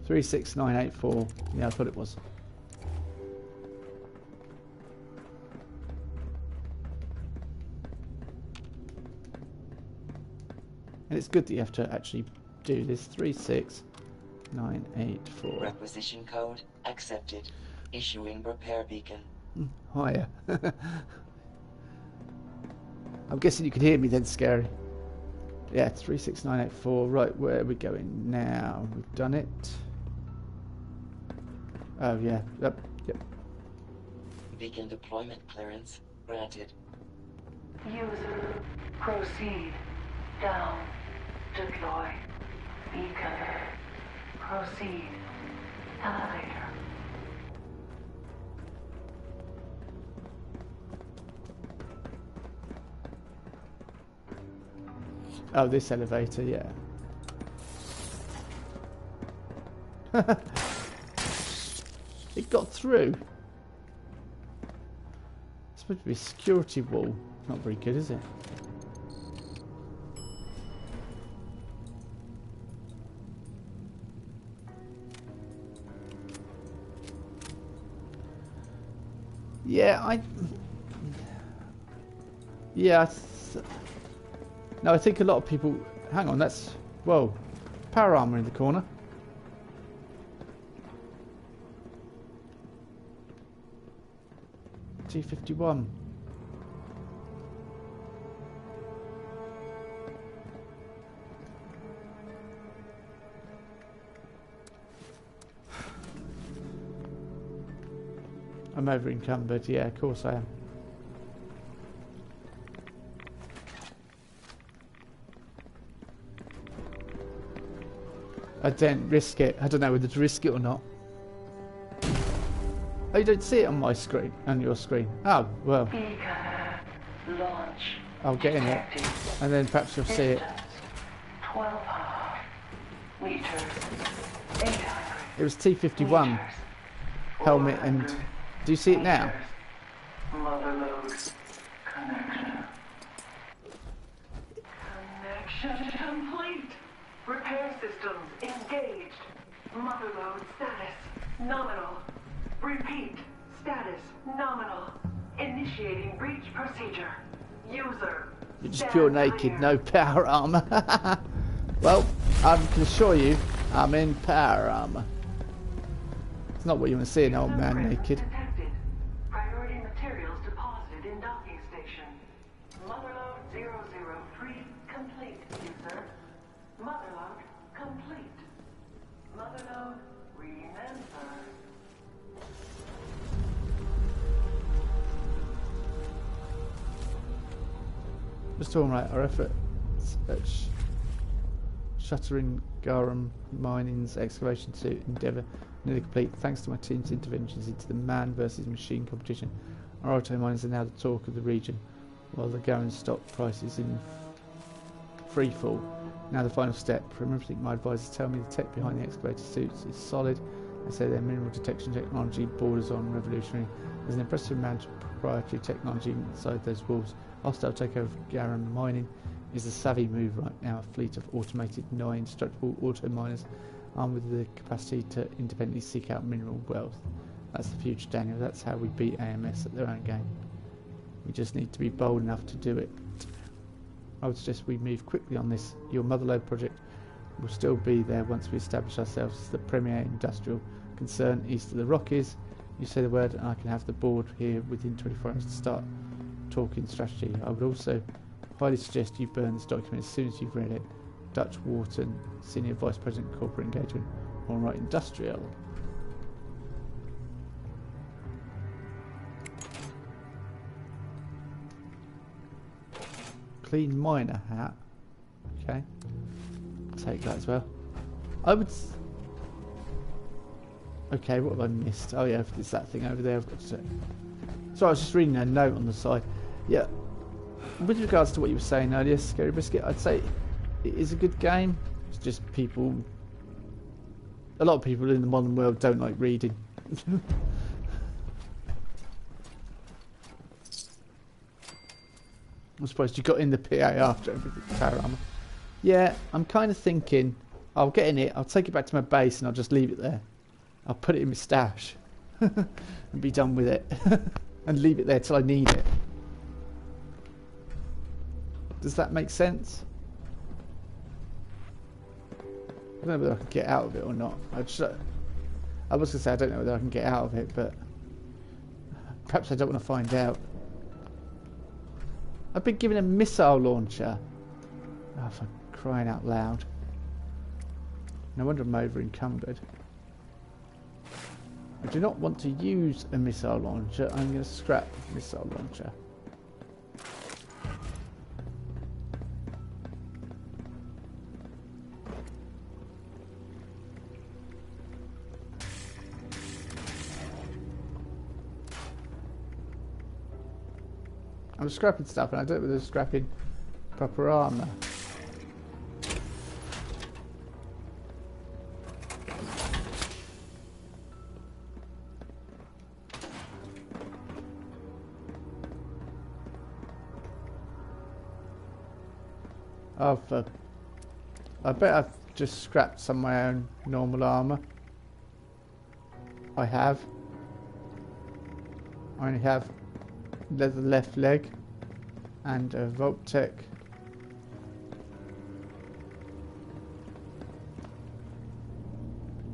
Three 36984. Yeah, I thought it was. And it's good that you have to actually do this. 36984. Requisition code accepted. Issuing repair beacon. Hiya. I'm guessing you can hear me then, Scary. Yeah, 36984. Right, where are we going now? We've done it. Oh yeah. Yep. Beacon deployment clearance granted. User, proceed. Down. Deploy. Beacon. Proceed. Elevator. Oh, this elevator, yeah. It got through. It's supposed to be a security wall. Not very good, is it? Yeah, no, I think a lot of people... Hang on, that's... Whoa. Power armor in the corner. T51. I'm over encumbered. Yeah, of course I am. I didn't risk it. I don't know whether to risk it or not. Oh you don't see it on my screen, on your screen. Oh, well. Beacon. Launch. I'll get in it, and then perhaps you'll see it. 12 meters. 800. It was T51 meters. helmet, and do you see it now? Motherload. Connection. Connection complete. Repair systems engaged. Motherload status nominal. Repeat. Status nominal. Initiating breach procedure. User. You're just pure naked, no power armor. Well, I can assure you, I'm in power armor. It's not what you want to see, an old man naked. Detected. Priority materials deposited in docking station. Motherload 003 complete, user. Motherload complete. Motherload remember. Just talking about our efforts at shuttering Garum Mining's excavation suit endeavour nearly complete thanks to my team's interventions into the man versus machine competition. Our auto miners are now the talk of the region, while the Garum stock price is in free fall. Now the final step. From everything my advisors tell me, the tech behind the excavator suits is solid. They say their mineral detection technology borders on revolutionary. There's an impressive amount of proprietary technology inside those walls. Hostile takeover of Garum Mining is a savvy move right now. A fleet of automated 9 indestructible auto miners armed with the capacity to independently seek out mineral wealth. That's the future, Daniel. That's how we beat AMS at their own game. We just need to be bold enough to do it. I would suggest we move quickly on this. Your Motherload project will still be there once we establish ourselves as the premier industrial concern east of the Rockies. You say the word and I can have the board here within 24 hours to start talking strategy. I would also highly suggest you burn this document as soon as you've read it. Dutch Wharton, Senior Vice President Corporate Engagement. Alright, Industrial. Clean miner hat. Okay. Take that as well. I would... Okay, what have I missed? Oh yeah, it's that thing over there I've got to say. So I was just reading a note on the side. Yeah. With regards to what you were saying earlier, Scary Biscuit, I'd say it is a good game. It's just people... A lot of people in the modern world don't like reading. I'm surprised you got in the PA after everything. Power armor. Yeah, I'm kind of thinking I'll get in it, I'll take it back to my base and I'll just leave it there. I'll put it in my stash and be done with it and leave it there till I need it. Does that make sense? I don't know whether I can get out of it or not. I was going to say I don't know whether I can get out of it, but perhaps I don't want to find out. I've been given a missile launcher. Oh, for crying out loud. No wonder I'm over encumbered. I do not want to use a missile launcher. I'm going to scrap the missile launcher. I'm scrapping stuff and I don't know whether I'm scrapping proper armour. I bet I've just scrapped some of my own normal armour. I have. I only have leather left leg and a Voltec.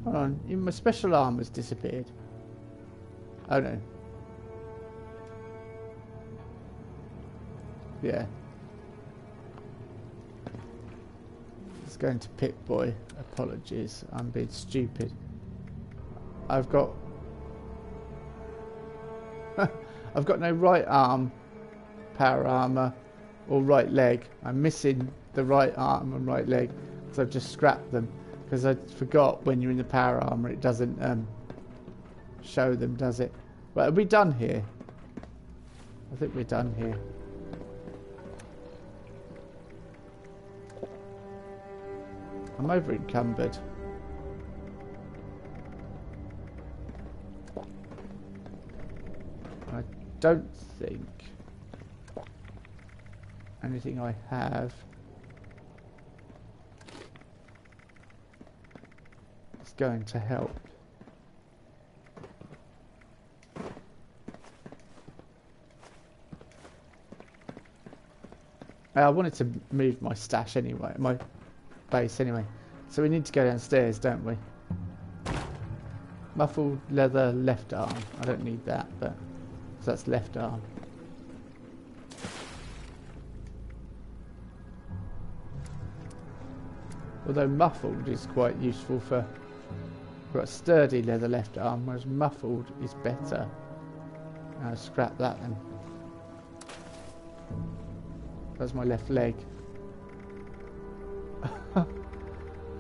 Hold on, even my special armour's disappeared. Oh no. Yeah. It's going to Pip-Boy. Apologies, I'm being stupid. I've got I've got no right arm power armour or right leg. I'm missing the right arm and right leg because I've just scrapped them because I forgot when you're in the power armour it doesn't show them, does it? Right, are we done here? I think we're done here. I'm over encumbered. I don't think anything I have is going to help. I wanted to move my stash anyway, my base anyway. So we need to go downstairs, don't we? Muffled leather left arm. I don't need that, but so that's left arm. Although muffled is quite useful for a sturdy leather left arm, whereas muffled is better. I'll scrap that then. That's my left leg.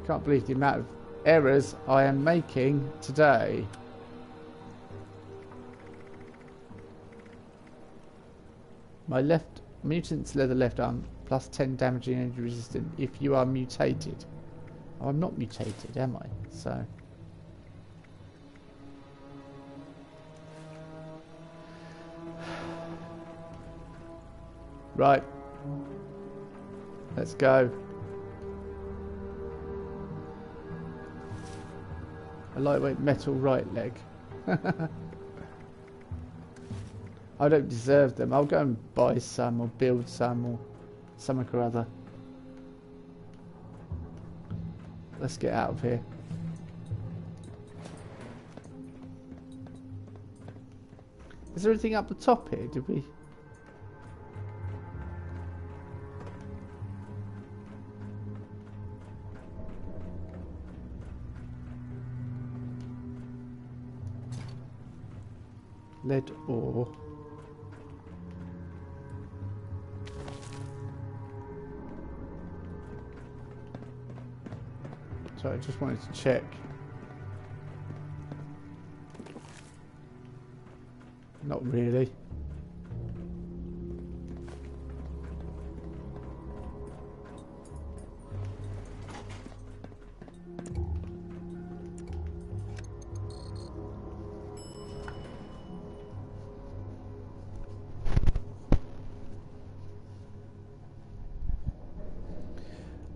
Can't believe the amount of errors I am making today. My left mutant's leather left arm plus 10 damage and energy resistant if you are mutated. Oh, I'm not mutated, am I? So right. Let's go. A lightweight metal right leg. I don't deserve them. I'll go and buy some or build some or something or other. Let's get out of here. Is there anything up the top here? Did we? Lead ore. So I just wanted to check. Not really.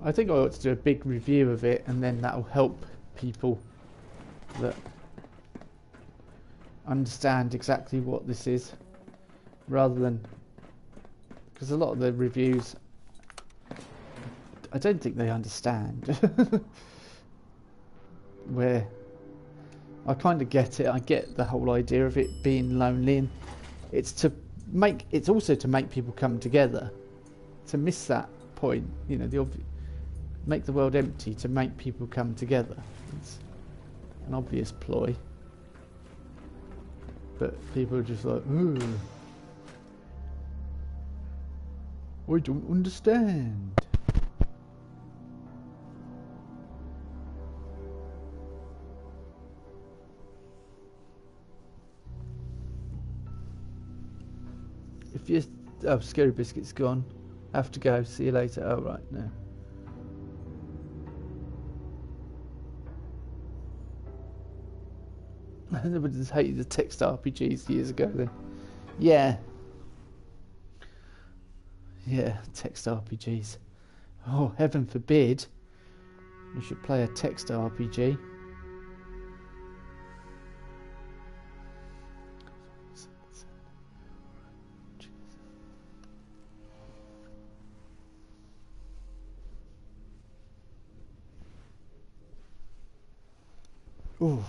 I think I ought to do a big review of it, and then that'll help people that understand exactly what this is, rather than, because a lot of the reviews I don't think they understand. Where I kind of get it, I get the whole idea of it being lonely, and it's also to make people come together. To miss that point, you know, make the world empty to make people come together. It's an obvious ploy, but people are just like, ooh, I don't understand. If you, oh, Scary Biscuit's gone. Have to go. See you later. Oh right, no. Everybody just hated the text RPGs years ago then. Yeah. Yeah, text RPGs. Oh, heaven forbid you should play a text RPG. Ooh.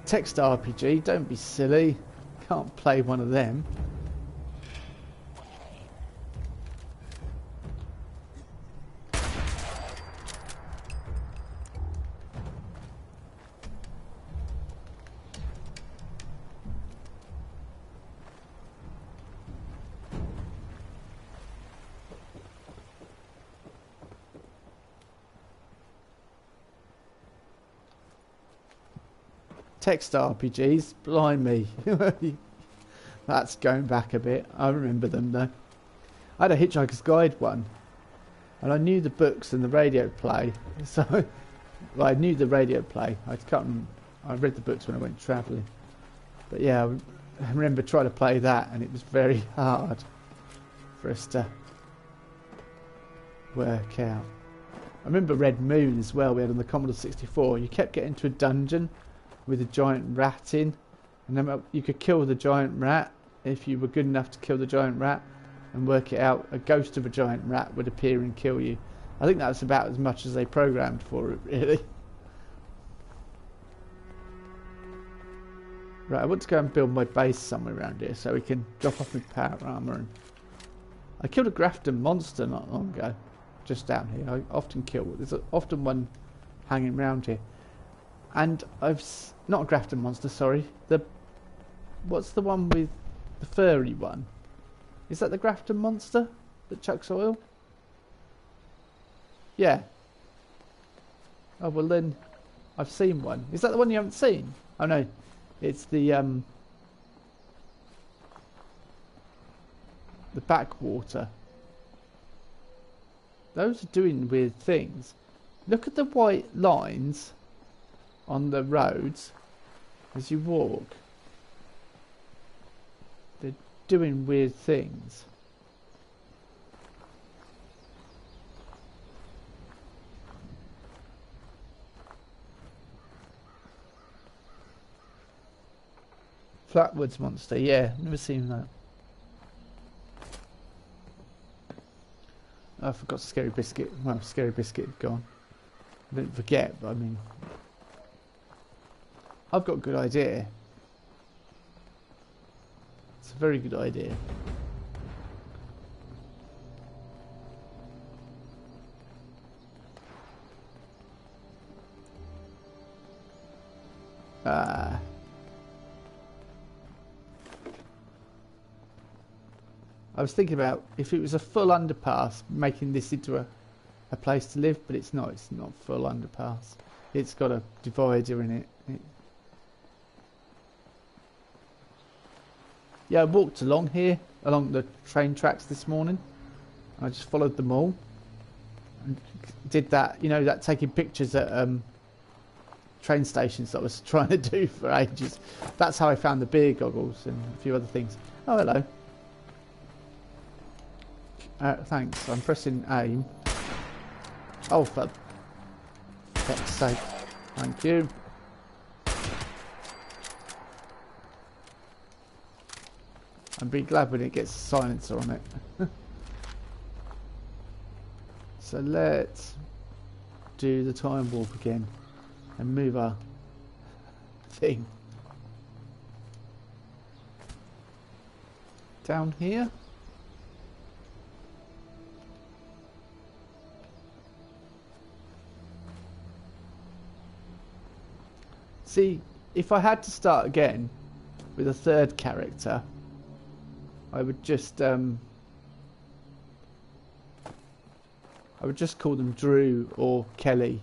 Text RPG, don't be silly. Can't play one of them. text RPGs, blimey. That's going back a bit. I remember them though. I had a Hitchhiker's Guide one, and I knew the books and the radio play. So, well, I knew the radio play. I read the books when I went travelling. But yeah, I remember trying to play that, and it was very hard for us to work out. I remember Red Moon as well. We had on the Commodore 64. You kept getting to a dungeon with a giant rat in, and then you could kill the giant rat if you were good enough to kill the giant rat and work it out. A ghost of a giant rat would appear and kill you. I think that's about as much as they programmed for it, really. Right, I want to go and build my base somewhere around here so we can drop off my power armor. And I killed a Grafton monster not long ago, just down here. I often kill. There's often one hanging around here, and not a Grafton monster. Sorry, what's the one with the furry one? Is that the Grafton monster that chucks oil? Yeah. Oh well, then I've seen one. Is that the one you haven't seen? Oh no. It's the backwater. Those are doing weird things. Look at the white lines on the roads as you walk. They're doing weird things. Flatwoods monster, yeah, never seen that. I forgot Scary Biscuit. Well, Scary Biscuit had gone. I didn't forget, but I mean, I've got a good idea. It's a very good idea. I was thinking about if it was a full underpass, making this into a place to live, but it's not. It's not full underpass. It's got a divider in it. Yeah, I walked along here, along the train tracks this morning. I just followed them all. And did that, you know, that taking pictures at train stations that I was trying to do for ages. That's how I found the beer goggles and a few other things. Oh, hello. Thanks, I'm pressing aim. Oh, for fuck's sake. Thank you. I'd be glad when it gets a silencer on it. So let's do the time warp again and move our thing down here. See, if I had to start again with a third character, I would just call them Drew or Kelly.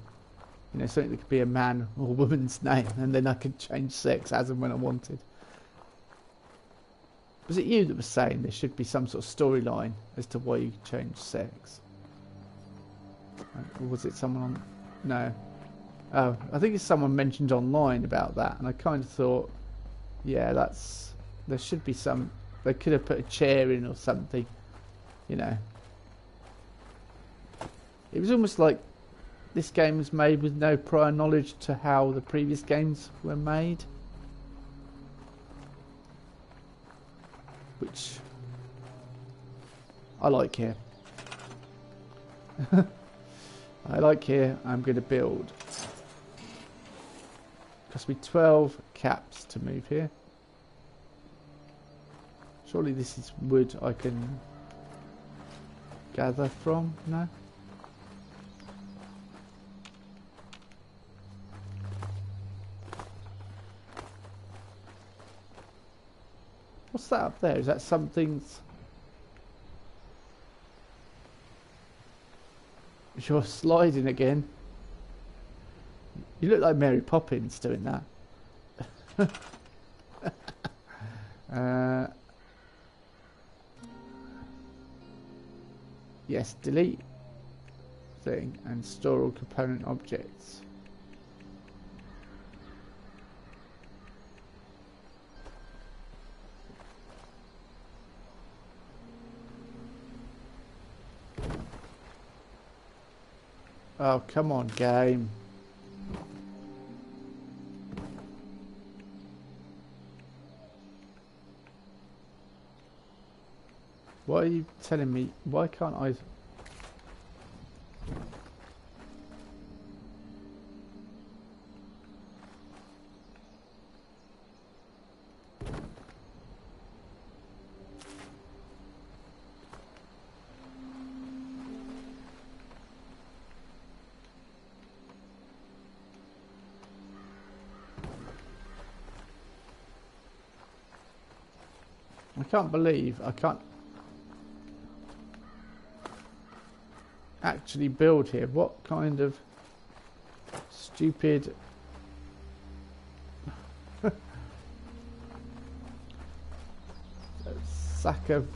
You know, something that could be a man or a woman's name, and then I could change sex as and when I wanted. Was it you that was saying there should be some sort of storyline as to why you change sex? Or was it someone on... No. Oh, I think it's someone mentioned online about that, and I kind of thought, yeah, there should be some... They could have put a chair in or something, you know. It was almost like this game was made with no prior knowledge to how the previous games were made. Which I like here. I like here. I'm going to build. Cost me 12 caps to move here. Surely this is wood I can gather from, no? What's that up there? Is that something's... You're sliding again. You look like Mary Poppins doing that. Yes, delete thing and store all component objects. Oh, come on, game. What are you telling me? Why can't I? I can't believe I can't actually build here. What kind of stupid sack of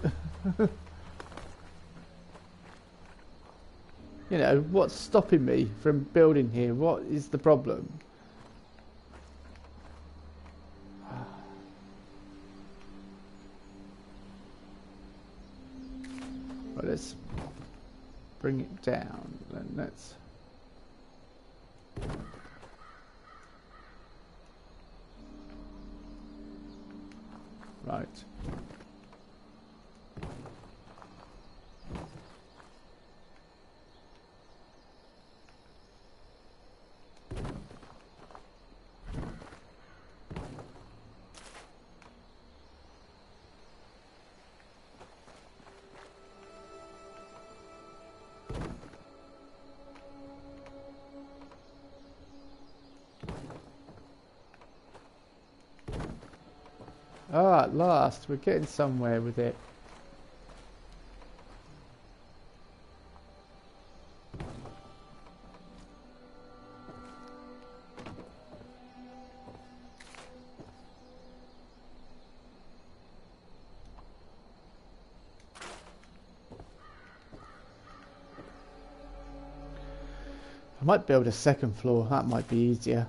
you know, what's stopping me from building here? What is the problem? Well, let's bring it down, then let's right. Ah, at last, we're getting somewhere with it. I might build a second floor, that might be easier.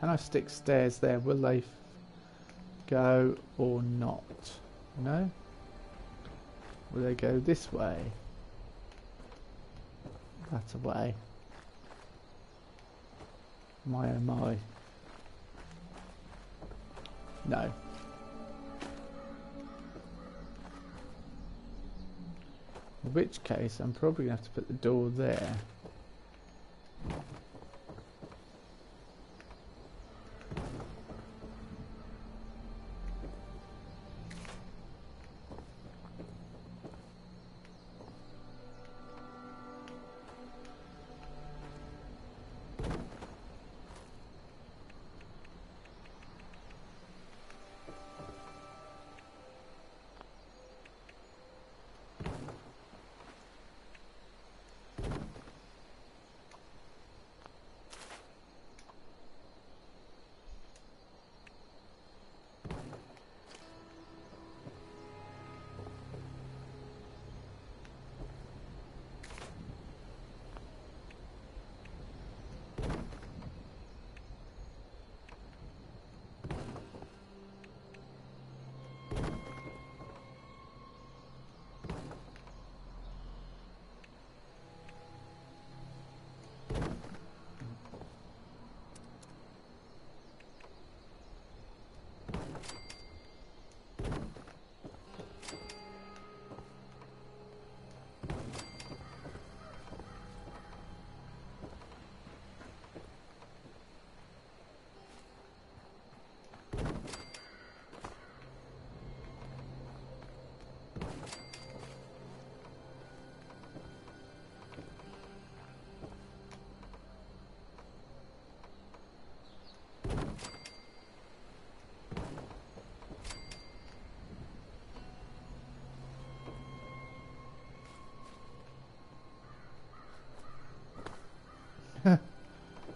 Can I stick stairs there? Will they go or not? No? Will they go this way? That away? My oh my. No. In which case I'm probably going to have to put the door there.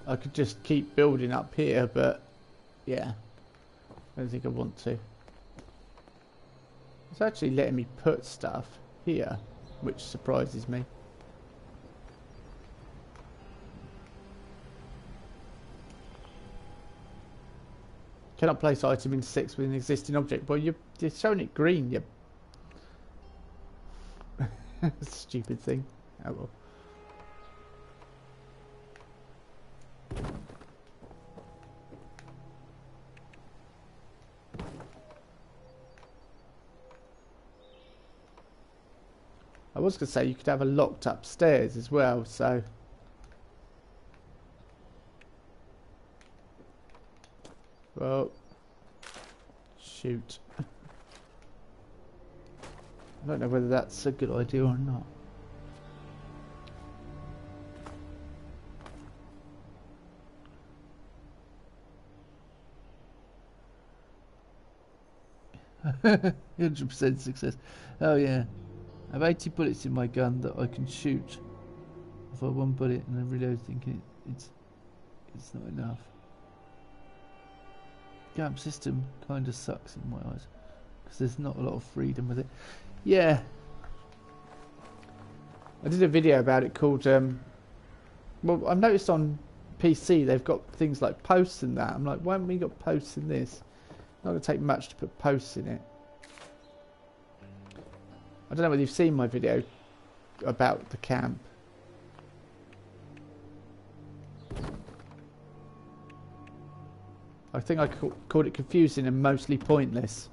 I could just keep building up here, but yeah, I don't think I want to. It's actually letting me put stuff here, which surprises me. Cannot place item in 6 with an existing object. Well, you're showing it green, you stupid thing. Oh well. I was going to say you could have a locked upstairs as well, so... Well... Shoot. I don't know whether that's a good idea or not. "100% success. Oh yeah. I have 80 bullets in my gun that I can shoot. If I one bullet and then reload thinking it's not enough. Camp system kind of sucks in my eyes because there's not a lot of freedom with it." Yeah. I did a video about it called well, I've noticed on PC they've got things like posts and that. I'm like, why haven't we got posts in this? Not going to take much to put posts in it. I don't know whether you've seen my video about the camp. I think I called it confusing and mostly pointless.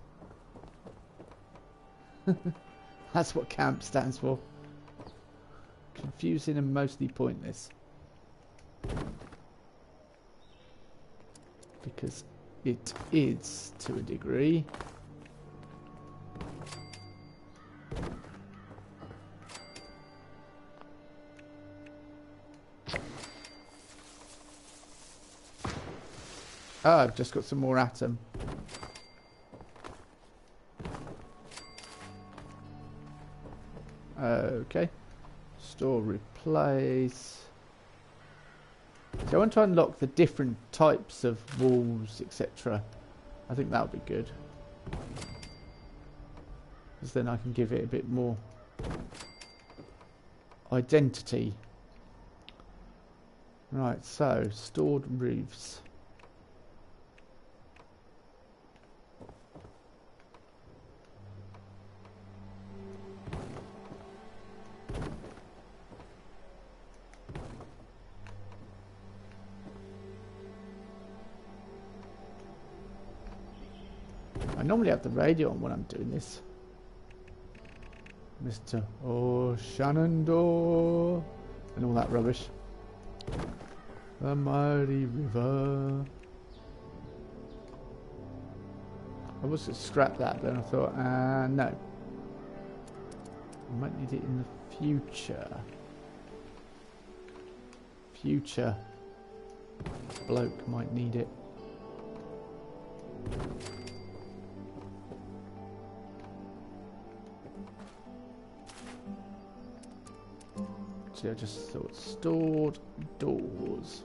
That's what camp stands for. Confusing and mostly pointless. Because it is, to a degree. Oh, I've just got some more atom. Okay. Store, replace. So I want to unlock the different types of walls, etc. I think that would be good. Because then I can give it a bit more identity. Right, so stored roofs. I normally have the radio on when I'm doing this. Mr. Shenandoah and all that rubbish. The mighty river. I was going to scrap that, then I thought, no. I might need it in the future. Future bloke might need it. I just thought stored doors.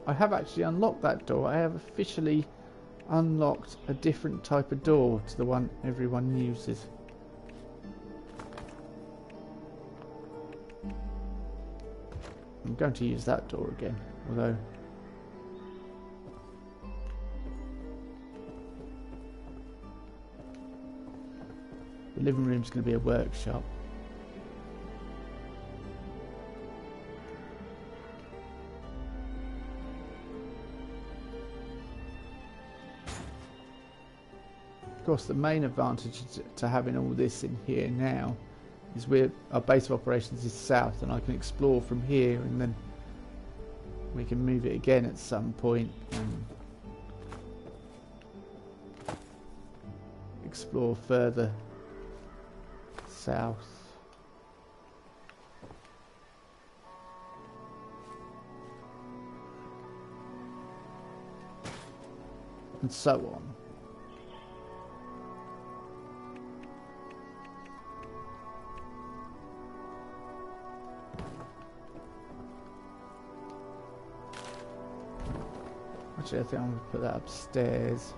I have actually unlocked that door. I have officially unlocked a different type of door to the one everyone uses. I'm going to use that door again, although the living room's going to be a workshop. Of course, the main advantage to having all this in here now is our base of operations is south, and I can explore from here, and then we can move it again at some point and explore further south. And so on. Actually, I think I'm going to put that upstairs.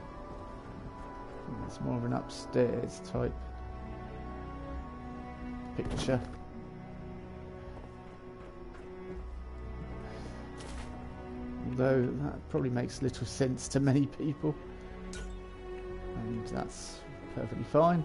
I think it's more of an upstairs type picture. Although that probably makes little sense to many people. And that's perfectly fine.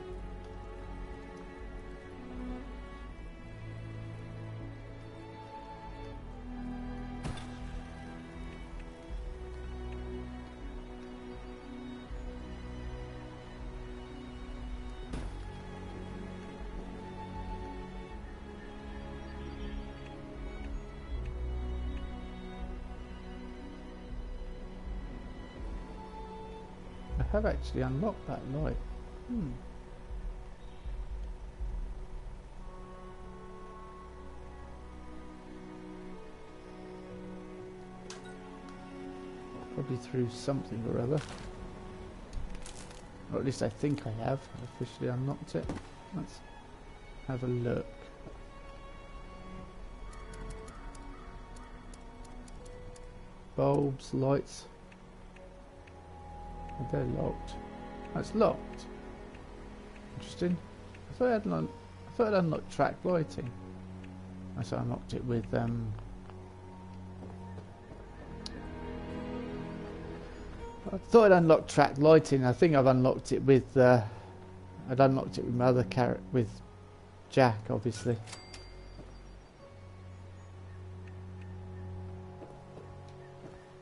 I have actually unlocked that light. Probably through something or other. Or at least I think I have officially unlocked it. Let's have a look. Bulbs, lights. They're locked. That's locked. Interesting. I thought I'd unlocked track lighting. So I unlocked it with I thought I'd unlocked track lighting. I think I've unlocked it with I'd unlocked it with my other character, with Jack, obviously.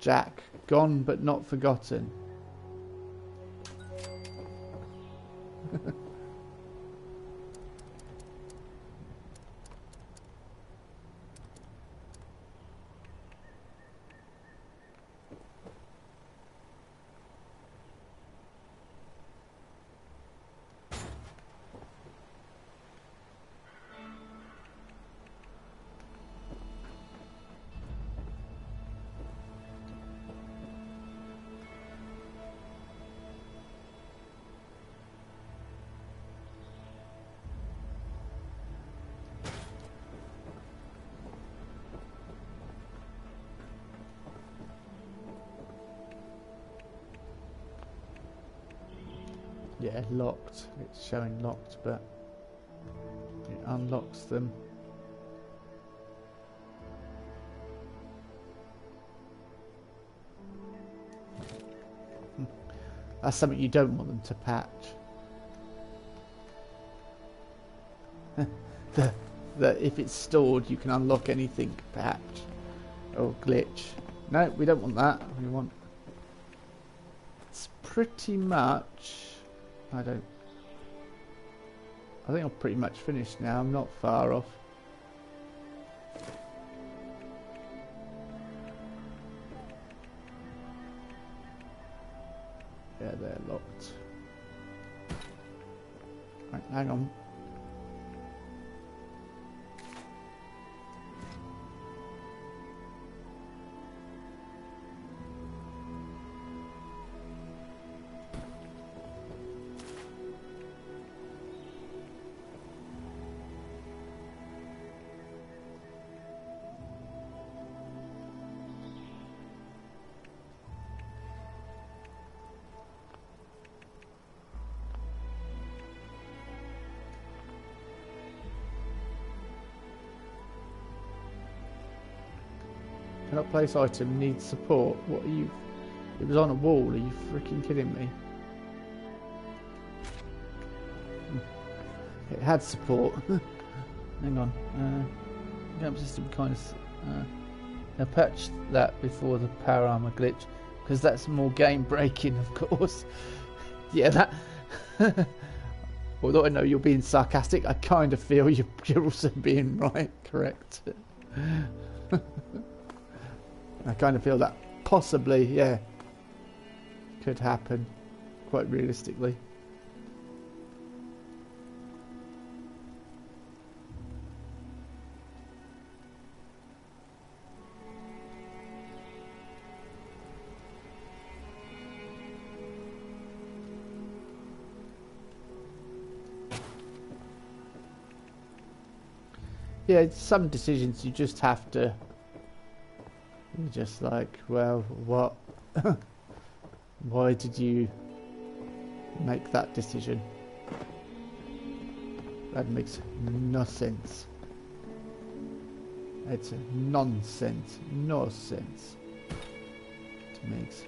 Jack, gone but not forgotten. Yeah, locked. It's showing locked, but it unlocks them. That's something you don't want them to patch. That if it's stored, you can unlock anything patch or glitch. No, we don't want that. We want. It's pretty much. I think I'm pretty much finished now. I'm not far off. Yeah, they're locked. Right, hang on. Cannot place item, needs support. What are you? It was on a wall, are you freaking kidding me? It had support. Hang on. Game system kind of... I patched that before the power armor glitch, because that's more game breaking, of course. Yeah, that... Although I know you're being sarcastic, I kind of feel you're also being right, correct. I kind of feel that possibly, yeah, could happen, quite realistically. Yeah, some decisions you just have to You're just like, well, what? Why did you make that decision? That makes no sense. It's nonsense. No sense. It makes.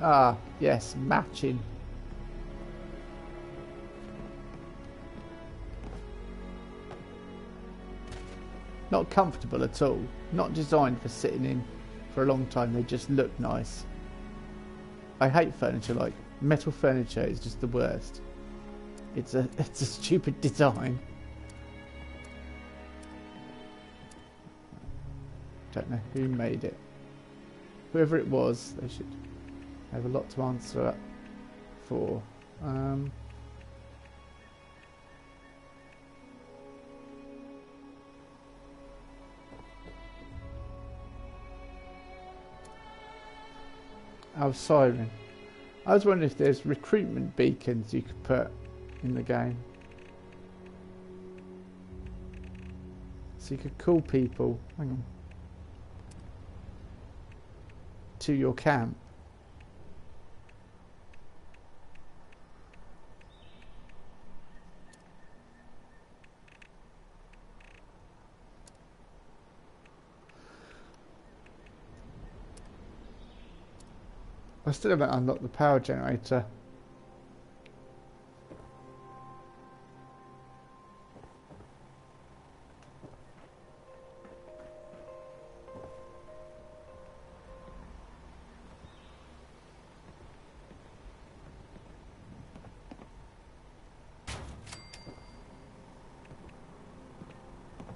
Ah, yes, matching. Not comfortable at all. Not designed for sitting in for a long time. They just look nice. I hate furniture. Like metal furniture is just the worst. It's a stupid design. Don't know who made it. Whoever it was, they should have a lot to answer for. Oh, siren. I was wondering if there's recruitment beacons you could put in the game. So you could call people, hang on, to your camp. I still haven't unlocked the power generator.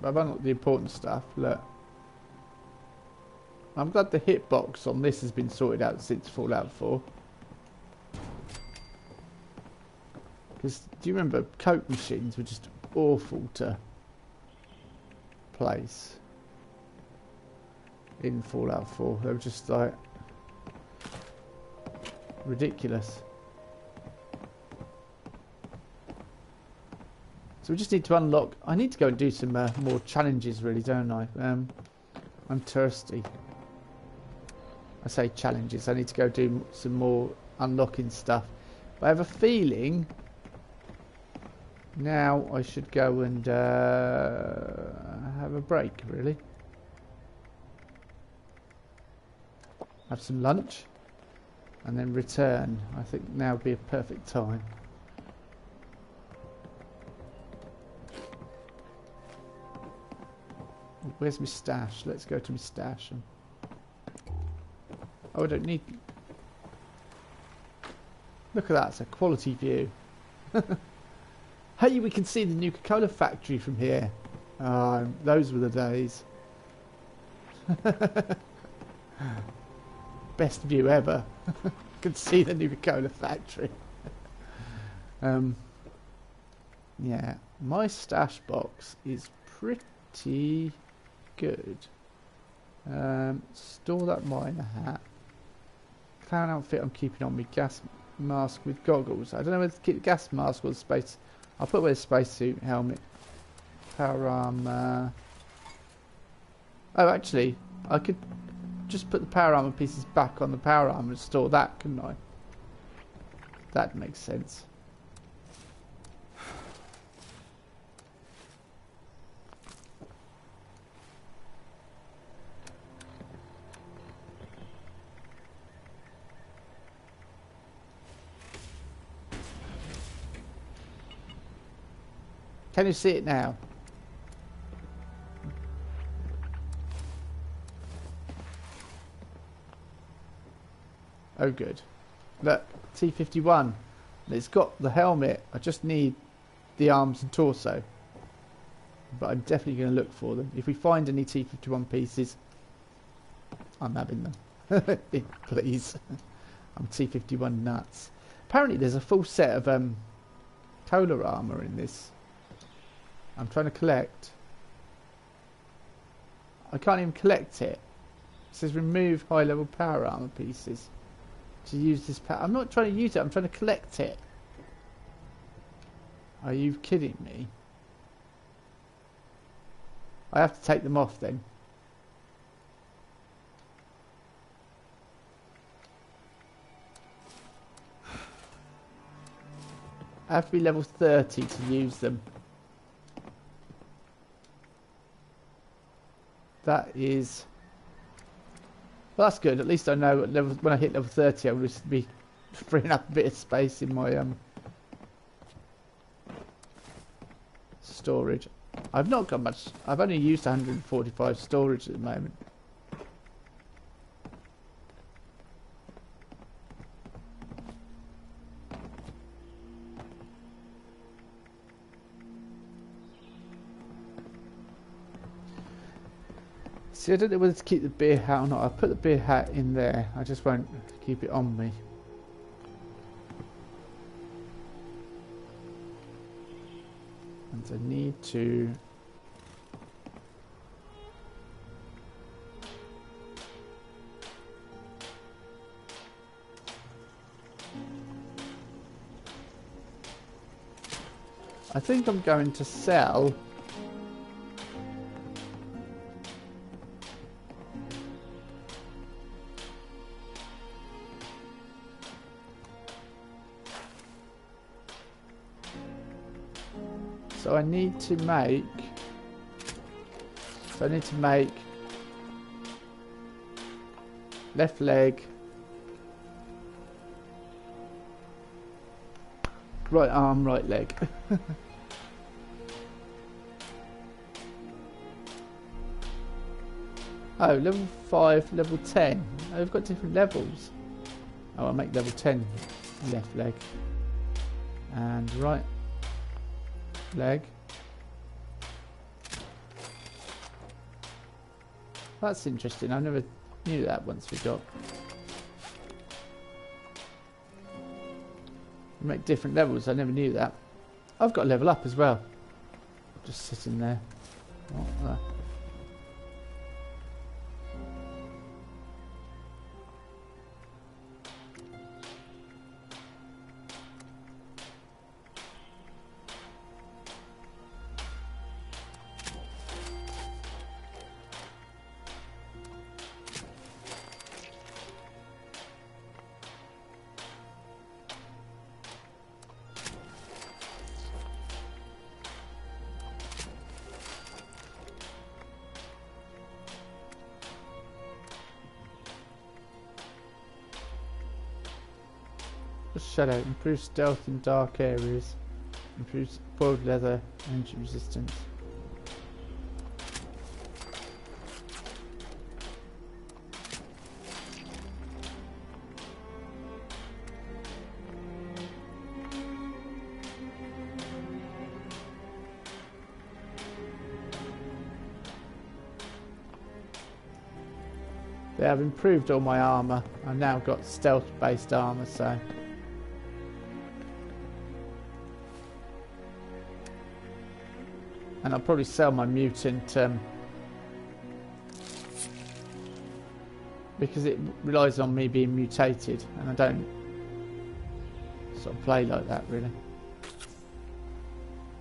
But I've unlocked the important stuff. Look. I'm glad the hitbox on this has been sorted out since Fallout 4. Because do you remember Coke machines were just awful to place in Fallout 4. They were just like ridiculous. So we just need to unlock. I need to go and do some more challenges, really, don't I? I'm thirsty. I say challenges. I need to go do some more unlocking stuff. But I have a feeling now I should go and have a break, really. Have some lunch and then return. I think now would be a perfect time. Where's my stash? Let's go to my stash. Oh, I don't need... Look at that, it's a quality view. Hey, we can see the Nuka-Cola factory from here. Those were the days. Best view ever. Could see the Nuka-Cola factory. Yeah, my stash box is pretty good. Store that miner hat. Clown outfit I'm keeping on me. Gas mask with goggles. I don't know whether to keep the gas mask or the space. I'll put with a spacesuit, helmet, power armor. Oh, actually, I could just put the power armor pieces back on the power armor and store that, couldn't I? That makes sense. Can you see it now? Oh good. Look, T-51. It's got the helmet. I just need the arms and torso. But I'm definitely going to look for them. If we find any T-51 pieces, I'm having them. Please. I'm T-51 nuts. Apparently there's a full set of Cola armor in this. I'm trying to collect. I can't even collect it. It says remove high level power armor pieces. to use this power. I'm not trying to use it, I'm trying to collect it. Are you kidding me? I have to take them off then. I have to be level 30 to use them. That is... Well, that's good. At least I know at level, when I hit level 30 I will just be freeing up a bit of space in my storage. I've not got much. I've only used 145 storage at the moment. See, I don't know whether to keep the beer hat or not. I'll put the beer hat in there. I just won't keep it on me. And I need to... I think I'm going to sell... So I need to make left leg, right arm, right leg. Oh, level 5, level 10. Oh, we've got different levels. Oh, I'll make level 10 left leg and right leg. That's interesting. I never knew that once we got. We make different levels. I never knew that. I've got to level up as well. Just sitting there. What the? Shadow, improves stealth in dark areas, improves boiled leather, energy resistance. They have improved all my armour. I've now got stealth based armour, so and I'll probably sell my mutant because it relies on me being mutated, and I don't sort of play like that really.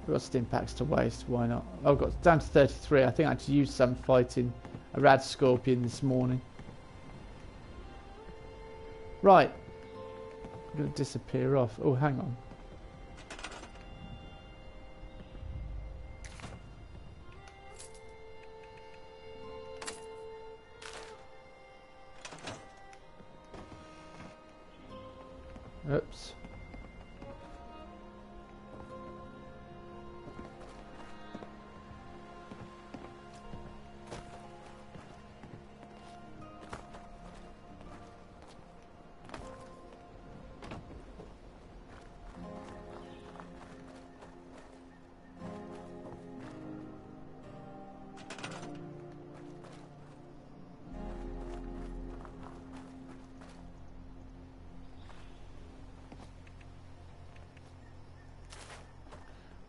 I've got stim packs to waste, why not? I've got down to 33. I think I had to use some fighting a rad scorpion this morning. Right, I'm going to disappear off. Oh, hang on. Oops.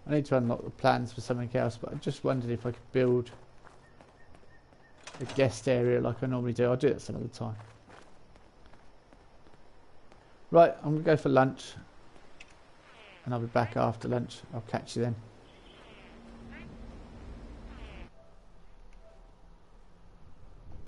I need to unlock the plans for something else, but I just wondered if I could build a guest area like I normally do. I'll do that some other time. Right, I'm going to go for lunch. And I'll be back after lunch. I'll catch you then.